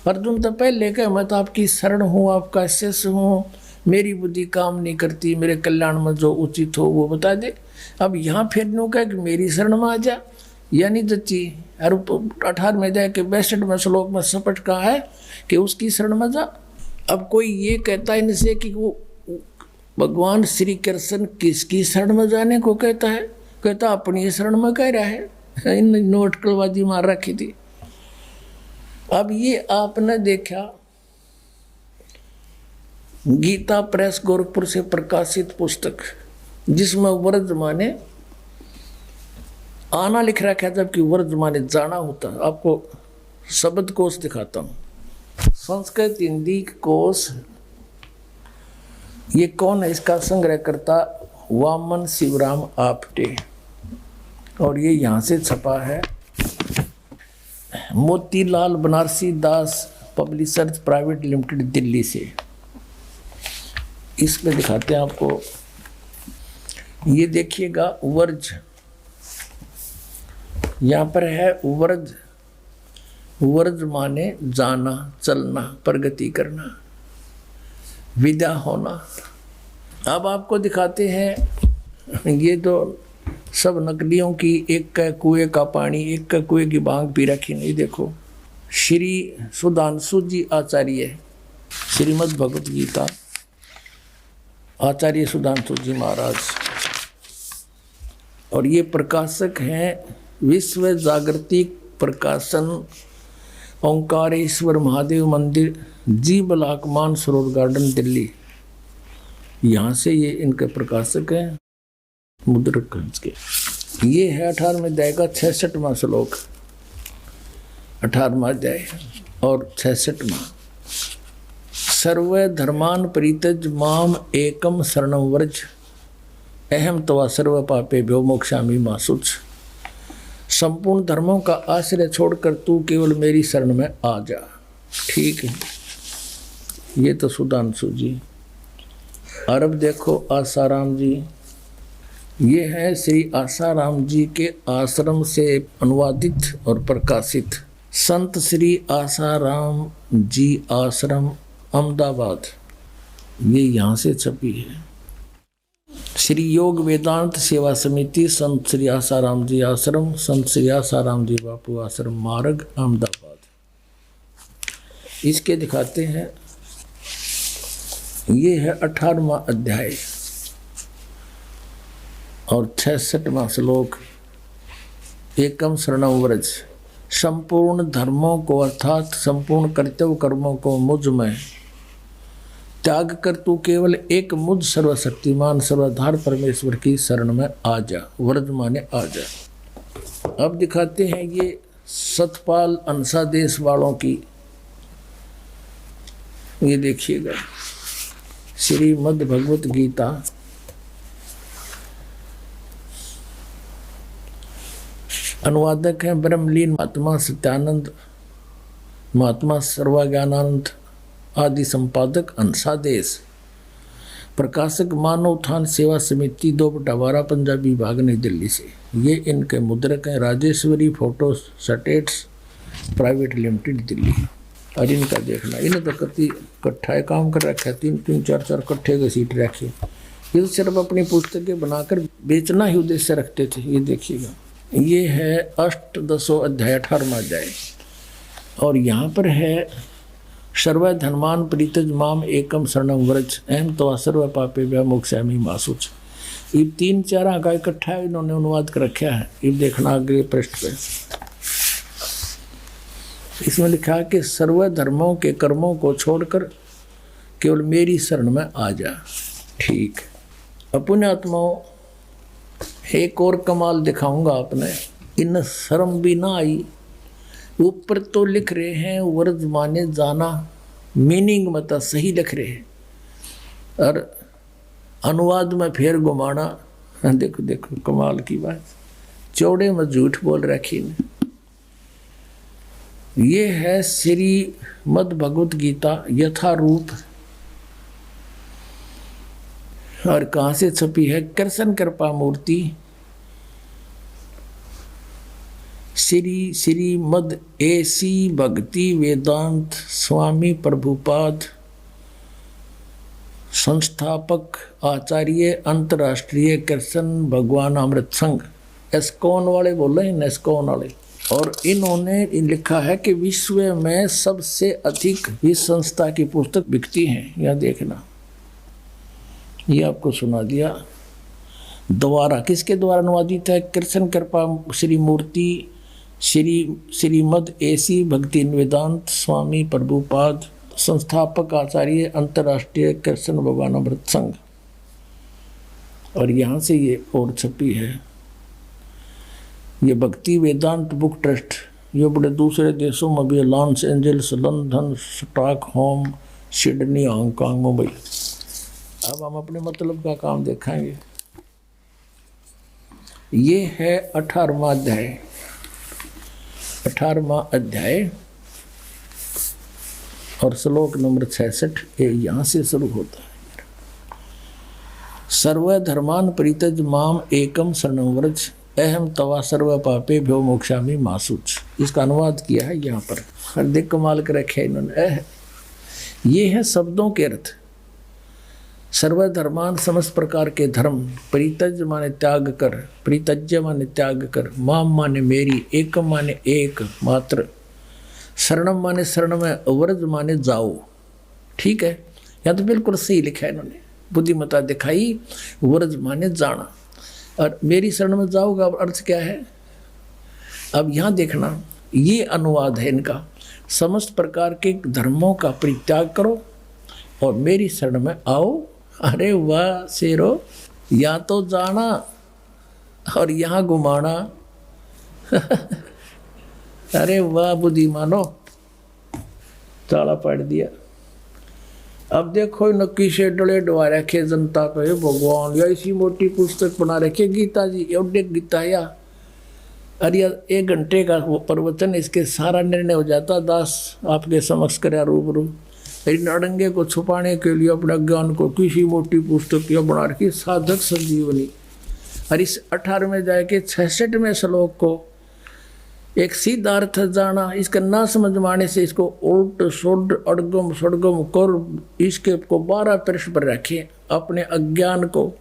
अर्जुन तो पहले कहे मैं तो आपकी शरण हूँ, आपका शिष्य हूँ, मेरी बुद्धि काम नहीं करती, मेरे कल्याण में जो उचित हो वो बता दे। अब यहाँ फिर नो कहे कि मेरी शरण में आ जा, यानी जच्ची। और 18 में जाए कि 62 में श्लोक में सपट कहा है कि उसकी शरण में जा। अब कोई ये कहता है इनसे कि वो भगवान श्री कृष्ण किसकी शरण में जाने को कहता है, कहता अपनी शरण में कह रहा है। इन नोटकलबाजी मार रखी थी। अब ये आपने देखा गीता प्रेस गोरखपुर से प्रकाशित पुस्तक जिसमें वर्ज माने आना लिख रखा है, जबकि वर्ज माने जाना होता है। आपको शब्द कोश दिखाता हूँ। संस्कृत हिंदी कोश, ये कौन है इसका संग्रह करता, वामन शिवराम आपटे, और ये यहाँ से छपा है मोतीलाल बनारसी दास पब्लिशर्स प्राइवेट लिमिटेड दिल्ली से। इसमें दिखाते हैं आपको, ये देखिएगा वर्ज, यहाँ पर है वर्ज। वर्ज माने जाना, चलना, प्रगति करना, विदा होना। अब आपको दिखाते हैं ये तो सब नकलियों की, एक का कुएं का पानी, एक का कुएं की भांग पी रखी। नहीं देखो, श्री सुधांशु जी आचार्य, श्रीमद् भगवत गीता आचार्य सुधांशु जी महाराज, और ये प्रकाशक हैं विश्व जागृति प्रकाशन, ओंकारेश्वर महादेव मंदिर, जी ब्लॉक मानसरोवर गार्डन दिल्ली। यहाँ से ये इनके प्रकाशक हैं मुद्रकंज के। ये है 18वें अध्याय का 66वां श्लोक, 18वां अध्याय और 66वां। सर्व धर्मान परित्यज माम एकम शरणं व्रज, अहम तवा सर्व पापे भ्यो मोक्षामि मा शुच। संपूर्ण धर्मों का आश्रय छोड़कर तू केवल मेरी शरण में आ जा। ठीक है, ये तो सुधांशु जी। और अब देखो आसाराम जी, ये है श्री आसाराम जी के आश्रम से अनुवादित और प्रकाशित संत श्री आसाराम जी आश्रम अहमदाबाद। ये यहाँ से छपी है। श्री योग वेदांत सेवा समिति, संत श्री आसाराम जी आश्रम, संत श्री आसाराम जी बापू आश्रम, मार्ग, अहमदाबाद। इसके दिखाते हैं। ये है 18वां अध्याय और 66वां श्लोक। एकम शरणं व्रज। संपूर्ण धर्मों को अर्थात संपूर्ण कर्तव्य कर्मों को मुझ में त्याग कर तू केवल एक मुझ सर्वशक्तिमान सर्वाधार परमेश्वर की शरण में आ जा। व्रज माने आ जा। अब दिखाते हैं ये सतपाल अंसा देश वालों की। ये देखिएगा श्रीमद् भगवत गीता अनुवादक हैं ब्रह्मलीन महात्मा सत्यानंद, महात्मा सर्वज्ञानानंद आदि, संपादक अंसादेश, प्रकाशक मानव उत्थान सेवा समिति 2/12 पंजाबी विभाग नई दिल्ली से। ये इनके मुद्रक हैं Rajeshwari photo states private limited Delhi. और इनका देखना, इन्हें तो कति इकट्ठा काम कर रखा है, 3-3, 4-4 इकट्ठे के सीट रखे। ये तो सिर्फ अपनी पुस्तकें बनाकर बेचना ही उद्देश्य रखते थे। ये देखिएगा, ये है अष्टदशो अध्याय 18वां अध्याय। और यहाँ पर है सर्व धर्मान परित्यज माम एकम शरणं व्रज अहम तो सर्व पापे मोक्षयामि मा शुच। ये 3-4 का इकट्ठा इन्होंने अनुवाद कर रखा है। ये देखना अगले पृष्ठ पे, इसमें लिखा है कि सर्व धर्मों के कर्मों को छोड़कर केवल मेरी शरण में आ जा। ठीक। अपने आत्माओं, एक और कमाल दिखाऊंगा आपने। इन शर्म भी ना आई। ऊपर तो लिख रहे हैं व्रज माने जाना, मीनिंग में तो सही लिख रहे हैं, और अनुवाद में फिर घुमाना। देखो देखो कमाल की बात, चौड़े में झूठ बोल रखी ने। ये है श्रीमद् भगवत गीता यथारूप। और कहाँ से छपी है? कृष्ण कृपा मूर्ति श्रीमद् एसी भक्ति वेदांत स्वामी प्रभुपाद संस्थापक आचार्य अंतर्राष्ट्रीय कृष्ण भगवान अमृत संघ। एस्कॉन वाले बोल रहे हैं, एस्कॉन वाले। और इन्होंने लिखा है कि विश्व में सबसे अधिक इस संस्था की पुस्तक बिकती हैं। यह देखना, ये आपको सुना दिया। द्वारा किसके द्वारा अनुवादित है? कृष्ण कृपा श्री मूर्ति श्रीमद् एसी भक्ति वेदांत स्वामी प्रभुपाद संस्थापक आचार्य अंतर्राष्ट्रीय कृष्ण भगवान अमृत संघ। और यहाँ से ये और छपी है। ये भक्ति वेदांत बुक ट्रस्ट, ये बड़े दूसरे देशों में भी, Los Angeles, London, Stockholm, Sydney, Hong Kong, Mumbai. अब हम अपने मतलब का काम देखेंगे। ये है 18वां अध्याय। 18वां अध्याय और श्लोक नंबर 66 यहाँ से शुरू होता है। सर्वधर्मान परित्यज माम एकम शरणं व्रज अहम तवा सर्व पापे भ्यो मोक्षामि मा शुच। इसका अनुवाद किया है यहाँ पर। हृदय कमाल कर रखे इन्होंने। ये है शब्दों के अर्थ। सर्वधर्मान समस्त प्रकार के धर्म, परित्यज माने त्याग कर, परित्यज्य माने त्याग कर, माम माने मेरी, एकम माने एक मात्र, शरणम माने शरण में, व्रज माने जाओ। ठीक है, यहाँ तो बिल्कुल सही लिखा है इन्होंने, बुद्धिमता दिखाई। व्रज माने जाना और मेरी शरण में जाओ का अर्थ क्या है? अब यहाँ देखना, ये अनुवाद है इनका। समस्त प्रकार के धर्मों का परित्याग करो और मेरी शरण में आओ। अरे वाह शेरो, या तो जाना और यहाँ घुमाना। अरे वाह बुद्धिमानो, ताला पाड़ दिया। अब देखो नक्की से डले डवा रखे जनता पे भगवान, या इसी मोटी पुस्तक बना रखे गीता जी, एवढे गीता या। अरे 1 घंटे का वो प्रवचन, इसके सारा निर्णय हो जाता। दास आपके समक्ष करे रूबरू। इन अड़ंगे को छुपाने के लिए अपने ज्ञान को किसी मोटी पुस्तक या बना रखी साधक संजीवनी। और इस 18वें अध्याय के 66वें श्लोक को एक सीधा अर्थ जाना, इसका ना समझ माने से इसको उल्ट सुड अड़गम सड़गम कर इसके को 12 पृष्ठ पर रखे अपने अज्ञान को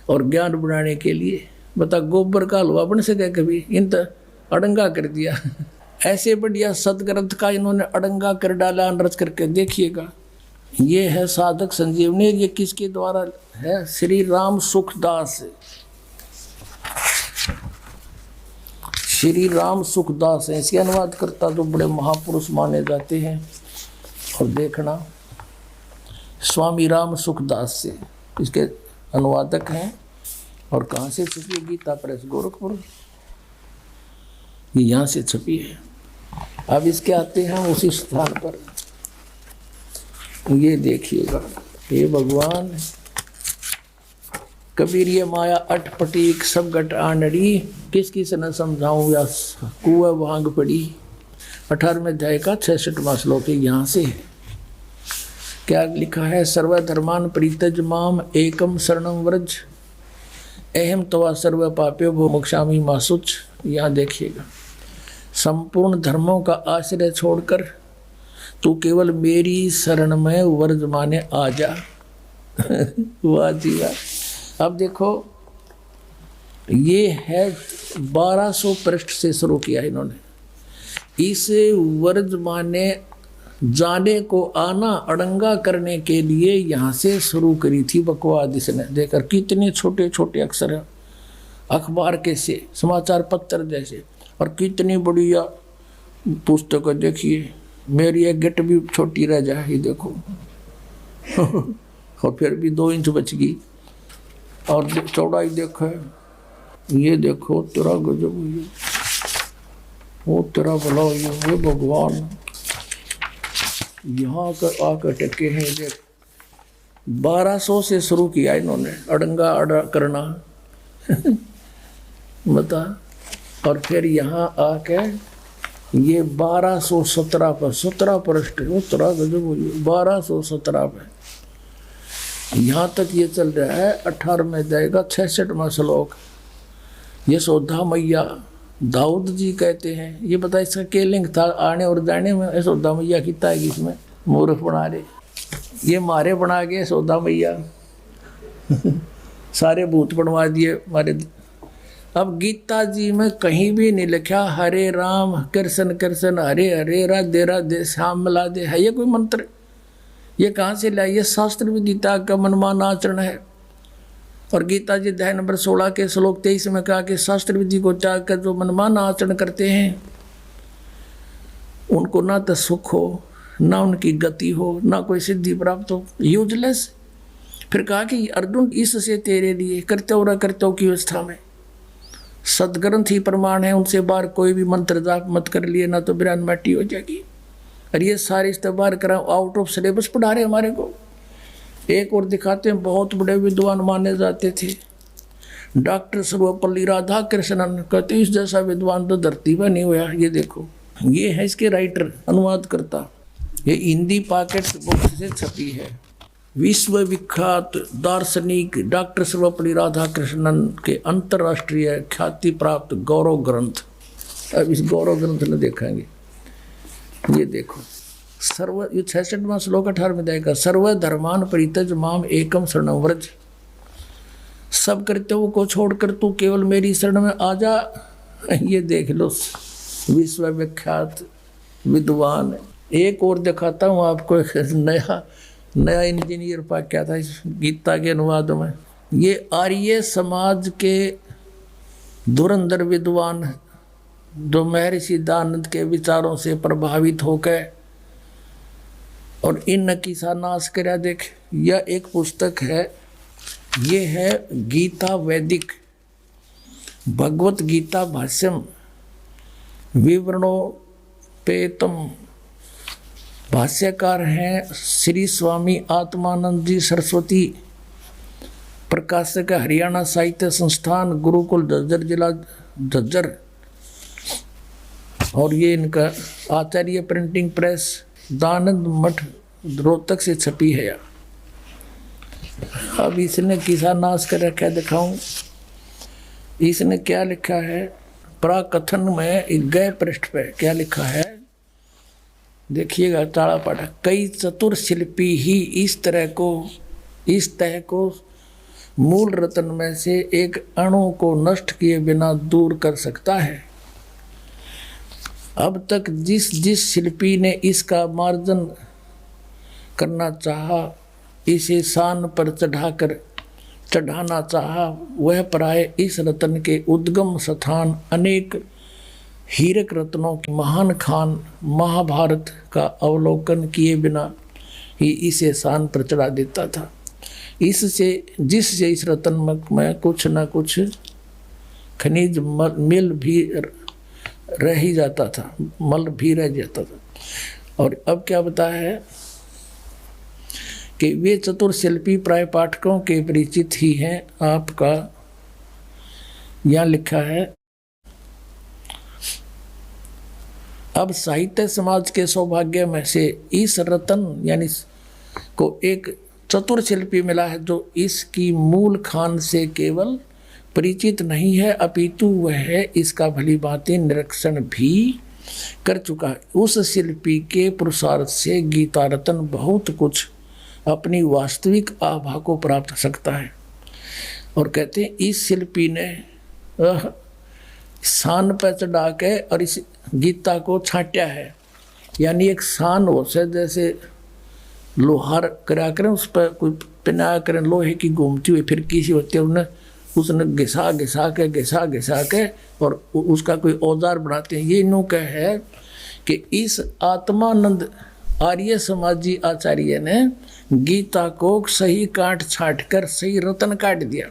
और ज्ञान बनाने के लिए। बता गोबर का हलवा बन सके कभी, इन तो अड़ंगा कर दिया। ऐसे बढ़िया सदग्रंथ का इन्होंने अड़ंगा कर डाला, रच करके देखिएगा। ये है साधक संजीवनी। ये किसके द्वारा है? श्री राम सुखदास। श्री राम सुखदास है इसके अनुवाद करता, तो बड़े महापुरुष माने जाते हैं। और देखना स्वामी राम सुखदास से इसके अनुवादक हैं। और कहाँ से छपी? गीता प्रेस गोरखपुर, ये यहाँ से छपी है। अब इसके आते हैं उसी स्थान पर, ये देखिएगा। हे भगवान कबीर ये माया अटपटीक सब गट आनड़ी, किस से न समझाऊं या कुआ भांग पड़ी। 18वें अध्याय का 66वां श्लोक यहाँ से है। क्या लिखा है? सर्वधर्मान परित्यज माम एकम शरणम व्रज अहम तवा सर्व पाप्यो भो मोक्षामि मा शुच। यहाँ देखिएगा, संपूर्ण धर्मों का आश्रय छोड़कर तू केवल मेरी शरण में व्रज माने आ जा। वाह जी वाह। अब देखो ये है 1200 पृष्ठ से शुरू किया इन्होंने। इस व्रज माने जाने को आना अड़ंगा करने के लिए यहाँ से शुरू करी थी बकवाद इसने। देखकर कितने छोटे छोटे अक्षर हैं, अखबार के से समाचार पत्र जैसे, और कितनी बढ़िया पुस्तक देखिए। मेरी एक गिट भी छोटी रह जाए, ये देखो। और फिर भी 2 इंच बच गई। और चौड़ाई देखो, ये देखो तेरा गजब, वो तेरा भला, ये भगवान यहाँ कर आकर टके हैं। देख 1200 से शुरू किया इन्होंने अड़ंगा अड़ा करना। बता। और फिर यहाँ आके ये 1217 पर 17 पृष्ठ, उत्तरा गजब 1217 पे यहाँ तक ये चल रहा है। 18वें अध्याय का 66वां श्लोक। यशोदा मैया दाऊद जी कहते हैं। ये बता इसका क्या लिंक था आने और जाने में? यशोदा मैया कितना है इसमें? मूर्ख बना रहे, ये मारे बना के यशोदा मैया। सारे भूत बनवा दिए मारे। अब गीता जी में कहीं भी नहीं लिखा हरे राम कृष्ण कृष्ण हरे हरे राधे राधे श्याम मिला दे। है ये कोई मंत्र? ये कहाँ से लाया? ये शास्त्र विदिता का मनमान आचरण है। और गीता जी अध्याय नंबर 16 के श्लोक 23 में कहा कि शास्त्र विधि को त्याग कर जो मनमान आचरण करते हैं उनको ना तो सुख हो, ना उनकी गति हो, ना कोई सिद्धि प्राप्त हो, यूजलेस। फिर कहा कि अर्जुन इससे तेरे लिए कर्तव्य की अवस्था में सदग्रंथ ही प्रमाण है, उनसे बाहर कोई भी मंत्र जाप मत कर लिए, ना तो बिरान माटी हो जाएगी। और ये सारे इस्तेबार करा आउट ऑफ सिलेबस पढ़ा रहे हमारे को। एक और दिखाते हैं, बहुत बड़े विद्वान माने जाते थे डॉक्टर सर्वपल्ली राधाकृष्णन, कहते इस जैसा विद्वान तो धरती पर नहीं हुआ। ये देखो, ये है इसके राइटर, अनुवाद करता। ये हिंदी पॉकेट बुक से छपी है। विश्व विख्यात दार्शनिक डॉक्टर सर्वपल्ली राधाकृष्णन के अंतर्राष्ट्रीय ख्याति प्राप्त गौरव ग्रंथ। अब इस गौरव ग्रंथ में देखेंगे, ये देखो सर्व, ये 66वां श्लोक 18वें अध्याय का। सर्वधर्मान परित्यज माम एकम शरणम व्रज। सब कर्तव्यों को छोड़कर तू केवल मेरी शरण में आ जा। ये देख लो, विश्व विख्यात विद्वान। एक और दिखाता हूँ आपको, एक नया इंजीनियर पा क्या था इस गीता के अनुवाद में। ये आर्य समाज के धुरंधर विद्वान जो महर्षि दयानंद के विचारों से प्रभावित होकर और इन की सा नाश करा। देख, यह एक पुस्तक है, ये है गीता वैदिक भगवत गीता भाष्यम विवरणोपेतम। भाष्यकार हैं श्री स्वामी आत्मानंद जी सरस्वती, प्रकाशक हरियाणा साहित्य संस्थान, गुरुकुल झज्जर, जिला झज्जर। और ये इनका आचार्य प्रिंटिंग प्रेस, दानंद मठ, रोहतक से छपी है। अब इसने किसा नाश कर रखा है, दिखाऊं। इसने क्या लिखा है? प्राकथन में एक गए पृष्ठ पे क्या लिखा है, देखिएगा ताड़ा पाठा। कई चतुर शिल्पी ही इस तह को मूल रत्न में से एक अणु को नष्ट किए बिना दूर कर सकता है। अब तक जिस शिल्पी ने इसका मार्जन करना चाहा, इसे शान पर चढ़ाना चाहा, वह प्राय इस रत्न के उद्गम स्थान अनेक हीरक रत्नों की महान खान महाभारत का अवलोकन किए बिना ही इसे शान पर चढ़ा देता था। जिससे इस रत्न में कुछ न कुछ खनिज मिल भी रह ही जाता था, मल भी रह जाता था। और अब क्या बताया है कि वे चतुर शिल्पी प्राय पाठकों के परिचित ही हैं। आपका यहाँ लिखा है, अब साहित्य समाज के सौभाग्य में से इस रत्न यानी को एक चतुर शिल्पी मिला है जो इसकी मूल खान से केवल परिचित नहीं है अपितु वह इसका भली भांति निरीक्षण भी कर चुका है। उस शिल्पी के पुरुषार्थ से गीता रत्न बहुत कुछ अपनी वास्तविक आभा को प्राप्त कर सकता है। और कहते हैं इस शिल्पी ने शान पर चढ़ा के और इस गीता को छांटा है, यानी एक शान हो से जैसे लोहार करा करें उस पर कोई पिना करें लोहे की घूमती हुई फिर किसी होती है, उसने घिसा के और उसका कोई औजार बनाते हैं। ये नो कह है कि इस आत्मानंद आर्य समाजी आचार्य ने गीता को सही काट छाट कर सही रत्न काट दिया।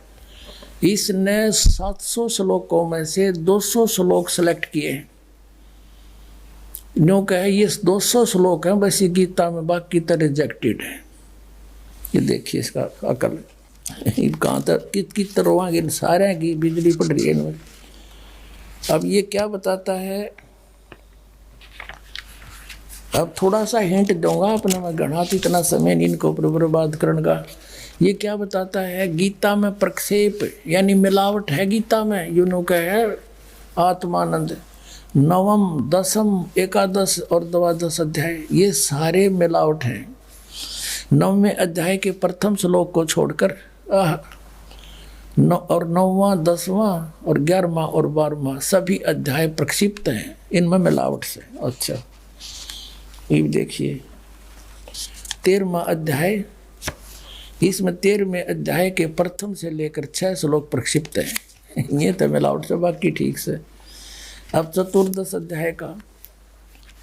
इसने 700 श्लोकों में से 200 श्लोक सेलेक्ट किए हैं। नो कहे ये 200 श्लोक हैं बस ये गीता में, बाकी तो रिजेक्टेड है। ये देखिए इसका अकल कहाँ तक कित तरह सारे की बिजली पड़ रही है इनमें। अब ये क्या बताता है, अब थोड़ा सा हिंट दूंगा अपने में, घना तो इतना समय नहीं इनको बर्बाद करने का। ये क्या बताता है, गीता में प्रक्षेप यानी मिलावट है गीता में। यूनो का है आत्मानंद 9, 10, 11 और 12 अध्याय ये सारे मिलावट हैं। 9वें अध्याय के प्रथम श्लोक को छोड़कर और 9वां 10वां और 11वां और 12वां सभी अध्याय प्रक्षिप्त हैं, इनमें मिलावट से। अच्छा ये देखिए 13वां अध्याय, इसमें 13वें अध्याय के प्रथम से लेकर 6 श्लोक प्रक्षिप्त हैं। ये तो मिलावट से, बाकी ठीक से। अब 14 अध्याय का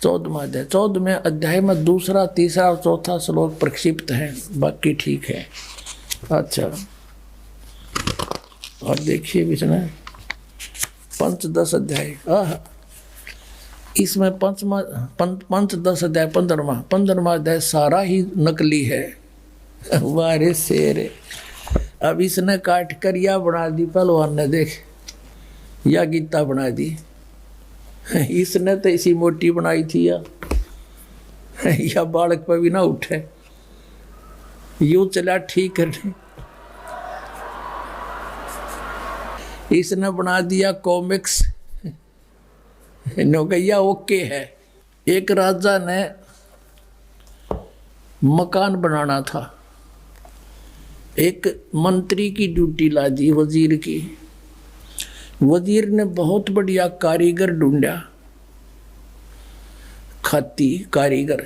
14वां अध्याय, 14वें अध्याय में 2, 3 और 4 श्लोक प्रक्षिप्त हैं, बाकी ठीक है। अच्छा और देखिए इसमें 5-10 अध्याय, इसमें 5-10 अध्याय 15वां अध्याय सारा ही नकली है। वारे शेर, अब इसने काट कर या बना दी पहलवान ने, देख या गीता बना दी। इसने तो इसी मोटी बनाई थी या बालक पर भी ना उठे, यूं चला ठीक करने। इसने बना दिया कॉमिक्स, नौकैया ओके है। एक राजा ने मकान बनाना था, एक मंत्री की ड्यूटी ला दी वजीर की। वजीर ने बहुत बढ़िया कारीगर ढूंढा, खाती कारीगर।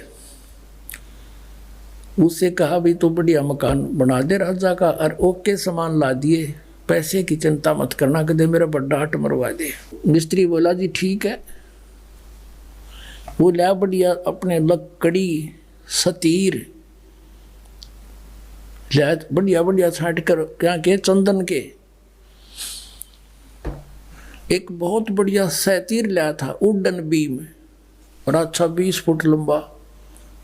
उससे कहा भी तो बढ़िया मकान बना दे राजा का, और ओके सामान ला दिए, पैसे की चिंता मत करना, कदे मेरा बड़ा हट मरवा दे। मिस्त्री बोला जी ठीक है। वो ला बढ़िया अपने लकड़ी सतीर बढ़िया बढ़िया छाट कर क्या के चंदन के एक बहुत बढ़िया सैतीर लाया था, वुडन बीम, और अच्छा 20 फुट लंबा,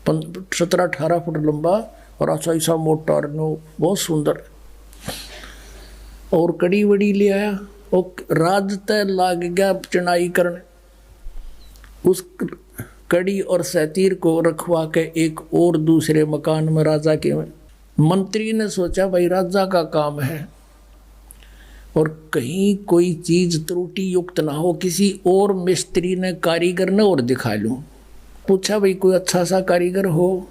17-18 फुट लंबा, और अच्छा ऐसा मोटा और बहुत सुंदर। और कड़ी वड़ी ले आया, और राज तय लाग गया चढ़ाई करने। उस कड़ी और सैतीर को रखवा के एक और दूसरे मकान में राजा के में। मंत्री ने सोचा भाई राजा का काम है, और कहीं कोई चीज त्रुटि युक्त ना हो, किसी और मिस्त्री ने कारीगर ने और दिखा लूं। पूछा भाई कोई अच्छा सा कारीगर हो,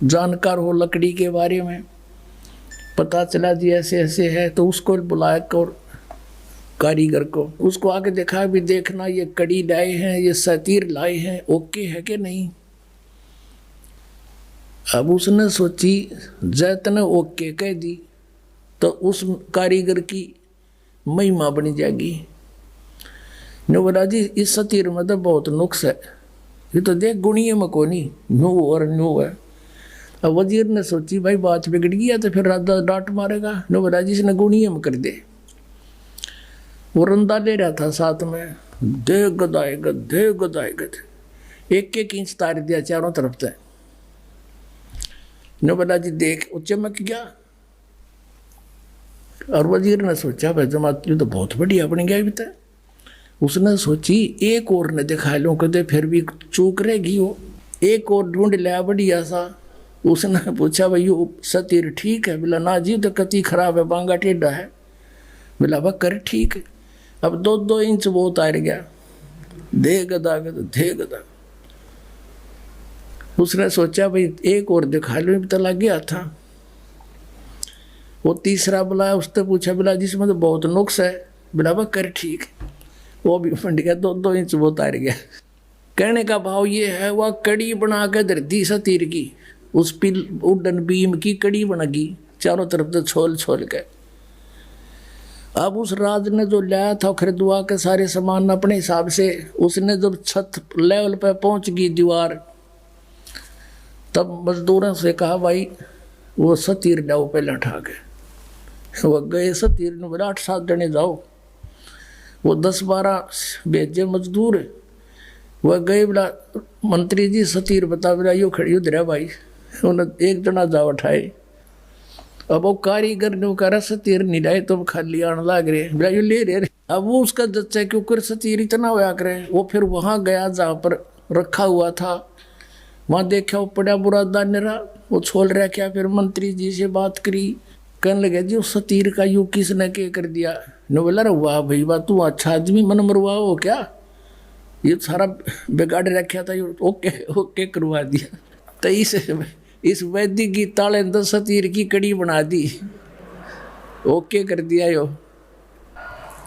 जानकार हो लकड़ी के बारे में। पता चला जी ऐसे ऐसे है, तो उसको बुलाया और कारीगर को, उसको आके देखा भी देखना ये कड़ी लाए हैं, ये सतीर लाए हैं, ओके है कि नहीं। अब उसने सोची जैत ने ओके कह दी तो उस कारीगर की महिमा बन जाएगी। ने बोला जी इस सतीर में तो बहुत नुक्स है, ये तो देख गुणिये में को नहीं, नो और नो है। अब वजीर ने सोची भाई बात बिगड़ गया तो फिर राजा डांट मारेगा। ने बोला जी इसने गुणिये में कर दे। वो रंदा ले रहा था साथ में, दे गदाए गद एक एक इंच तार दिया चारों तरफ से। ने बोला जी देख वो चमक गया। और वजीर ने सोचा भाई जमात तो बहुत बढ़िया बन गया बीता। उसने सोची एक और ने दिखा लो कदे फिर भी चूक रहेगी वो, एक और ढूंढ लिया बढ़िया सा। उसने पूछा भाई यो सतीर ठीक है। बोला ना जी तो कति खराब है, बांगा टेढ़ा है। बोला वह कर ठीक है। अब 2-2 इंच वो उतार गया, दे गदा दे गदा। उसने सोचा भाई एक और दिखा लो, तो लग गया था। वो तीसरा बुलाया, उसने पूछा बोला जिसमें तो बहुत नुक्स है। बोला वह कर ठीक है। वो भी फंड गया, 2-2 इंच वो उतार गया। कहने का भाव ये है वह कड़ी बना के धरती सतीर की, उस पिल उडन बीम की कड़ी बनेगी चारों तरफ से छोल छोल के। अब उस राज ने जो लाया था खरीदवा के सारे सामान अपने हिसाब से, उसने जब छत लेवल पे पहुंच गई दीवार, तब मजदूरों से कहा भाई वो सतीर लाओ पहले उठा के। वो गए सतीर ने, बोला 8-7 जने जाओ। वो 10-12 भेजे मजदूर, वह गए। बोला मंत्री जी सतीर बता। बोला यो खड़ी उधर है भाई। उन्हें एक जना जा उठाए। अब वो कारीगर ने कहा सतीर नहीं लाए तो खाली आने लग रहे। बोला यो ले रहे। अब वो उसका जच्चा क्यों सतीर इतना होया करे। वो फिर वहां गया जहाँ पर रखा हुआ था, वहां देखा वो पड़ा बुरा दानेरा, वो छोड़ रहा क्या। फिर मंत्री जी से बात करी, कहने लगे जी उस सतीर का यू किसने के कर दिया। ने बोला रे वाह भाई वाह तू अच्छा आदमी, मन मरवा हो क्या, ये सारा बिगाड़ रखा था, ओके ओके करवा दिया। तो इस वैदिक की ताले अंदर सतीर की कड़ी बना दी, ओके कर दिया यो।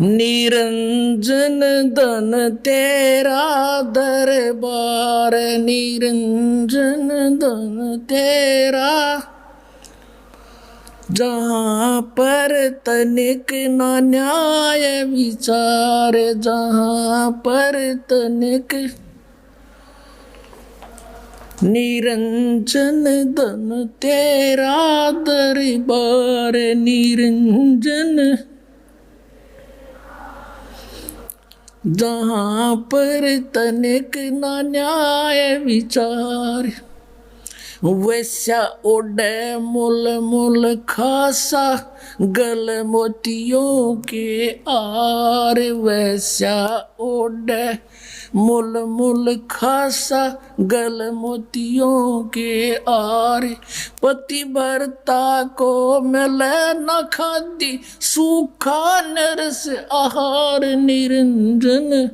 निरंजन धन तेरा दरबार, निरंजन धन तेरा, जहाँ पर तनिक ना न्याय विचार, जहाँ पर तनिक। निरंजन धन तेरा दरबार, निरंजन, जहाँ पर तनिक ना न्याय विचार। वैसा ओढ़े मुल मुल खासा, गल मोतियों के आर। वैसा ओढ़े मुल मुल खासा, गल मोतियों के आर। पतिव्रता को मिले न खादी, सूखा नरस आहार। निरंजन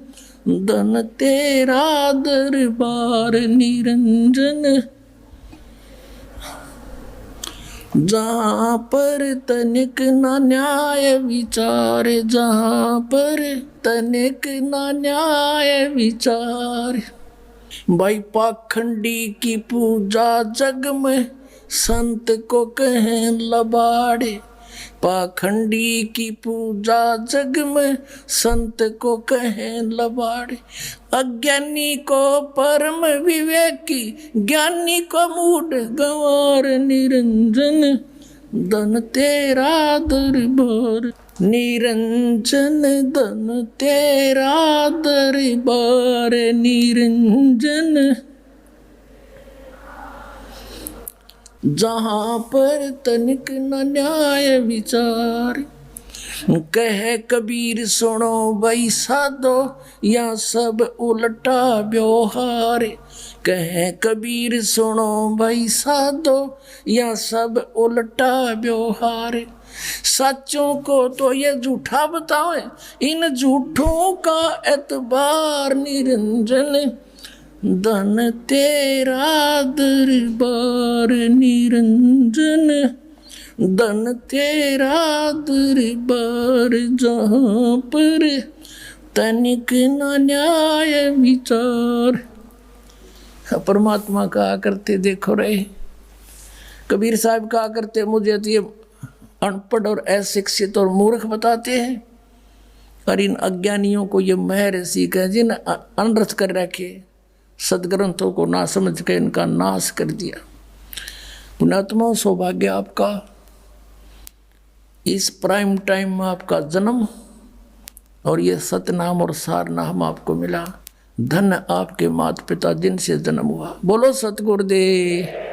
धन तेरा दरबार, निरंजन, जहाँ पर तनिक ना न्याय विचार, जहाँ पर तनिक ना न्याय विचार। भाई पाखंडी की पूजा जग में, संत को कहें लबाड़े। पाखंडी की पूजा जग में, संत को कहें लबाड़े। अज्ञानी को परम विवेकी, ज्ञानी को मूढ़ गंवार। निरंजन धन तेरा दरबार, निरंजन धन तेरा दरबार। निरंजन, जहाँ पर तनिक न न्याय विचार। कहे कबीर सुनो भाई साधो, या सब उल्टा व्यवहार। कहे कबीर सुनो भाई साधो, या सब उल्टा व्यवहार। सच्चों को तो ये झूठा बताओ, इन झूठों का एतबार निरंजन, धन तेरा दरबार निरंजन, धन तेरा दरबार जहाँ पर तनिक न न्याय विचार। परमात्मा कहा करते, देखो रहे कबीर साहब कहा करते, मुझे तो ये अनपढ़ और अशिक्षित और मूर्ख बताते हैं, और इन अज्ञानियों को ये महर्षि कह जिन अनर्थ कर रखे, सदग्रंथों को ना समझ के इनका नाश कर दिया। पुण्यात्मा, सौभाग्य आपका, इस प्राइम टाइम में आपका जन्म और ये सतनाम और सार नाम आपको मिला। धन्य आपके माता पिता जिनसे जन्म हुआ। बोलो सतगुरुदेव।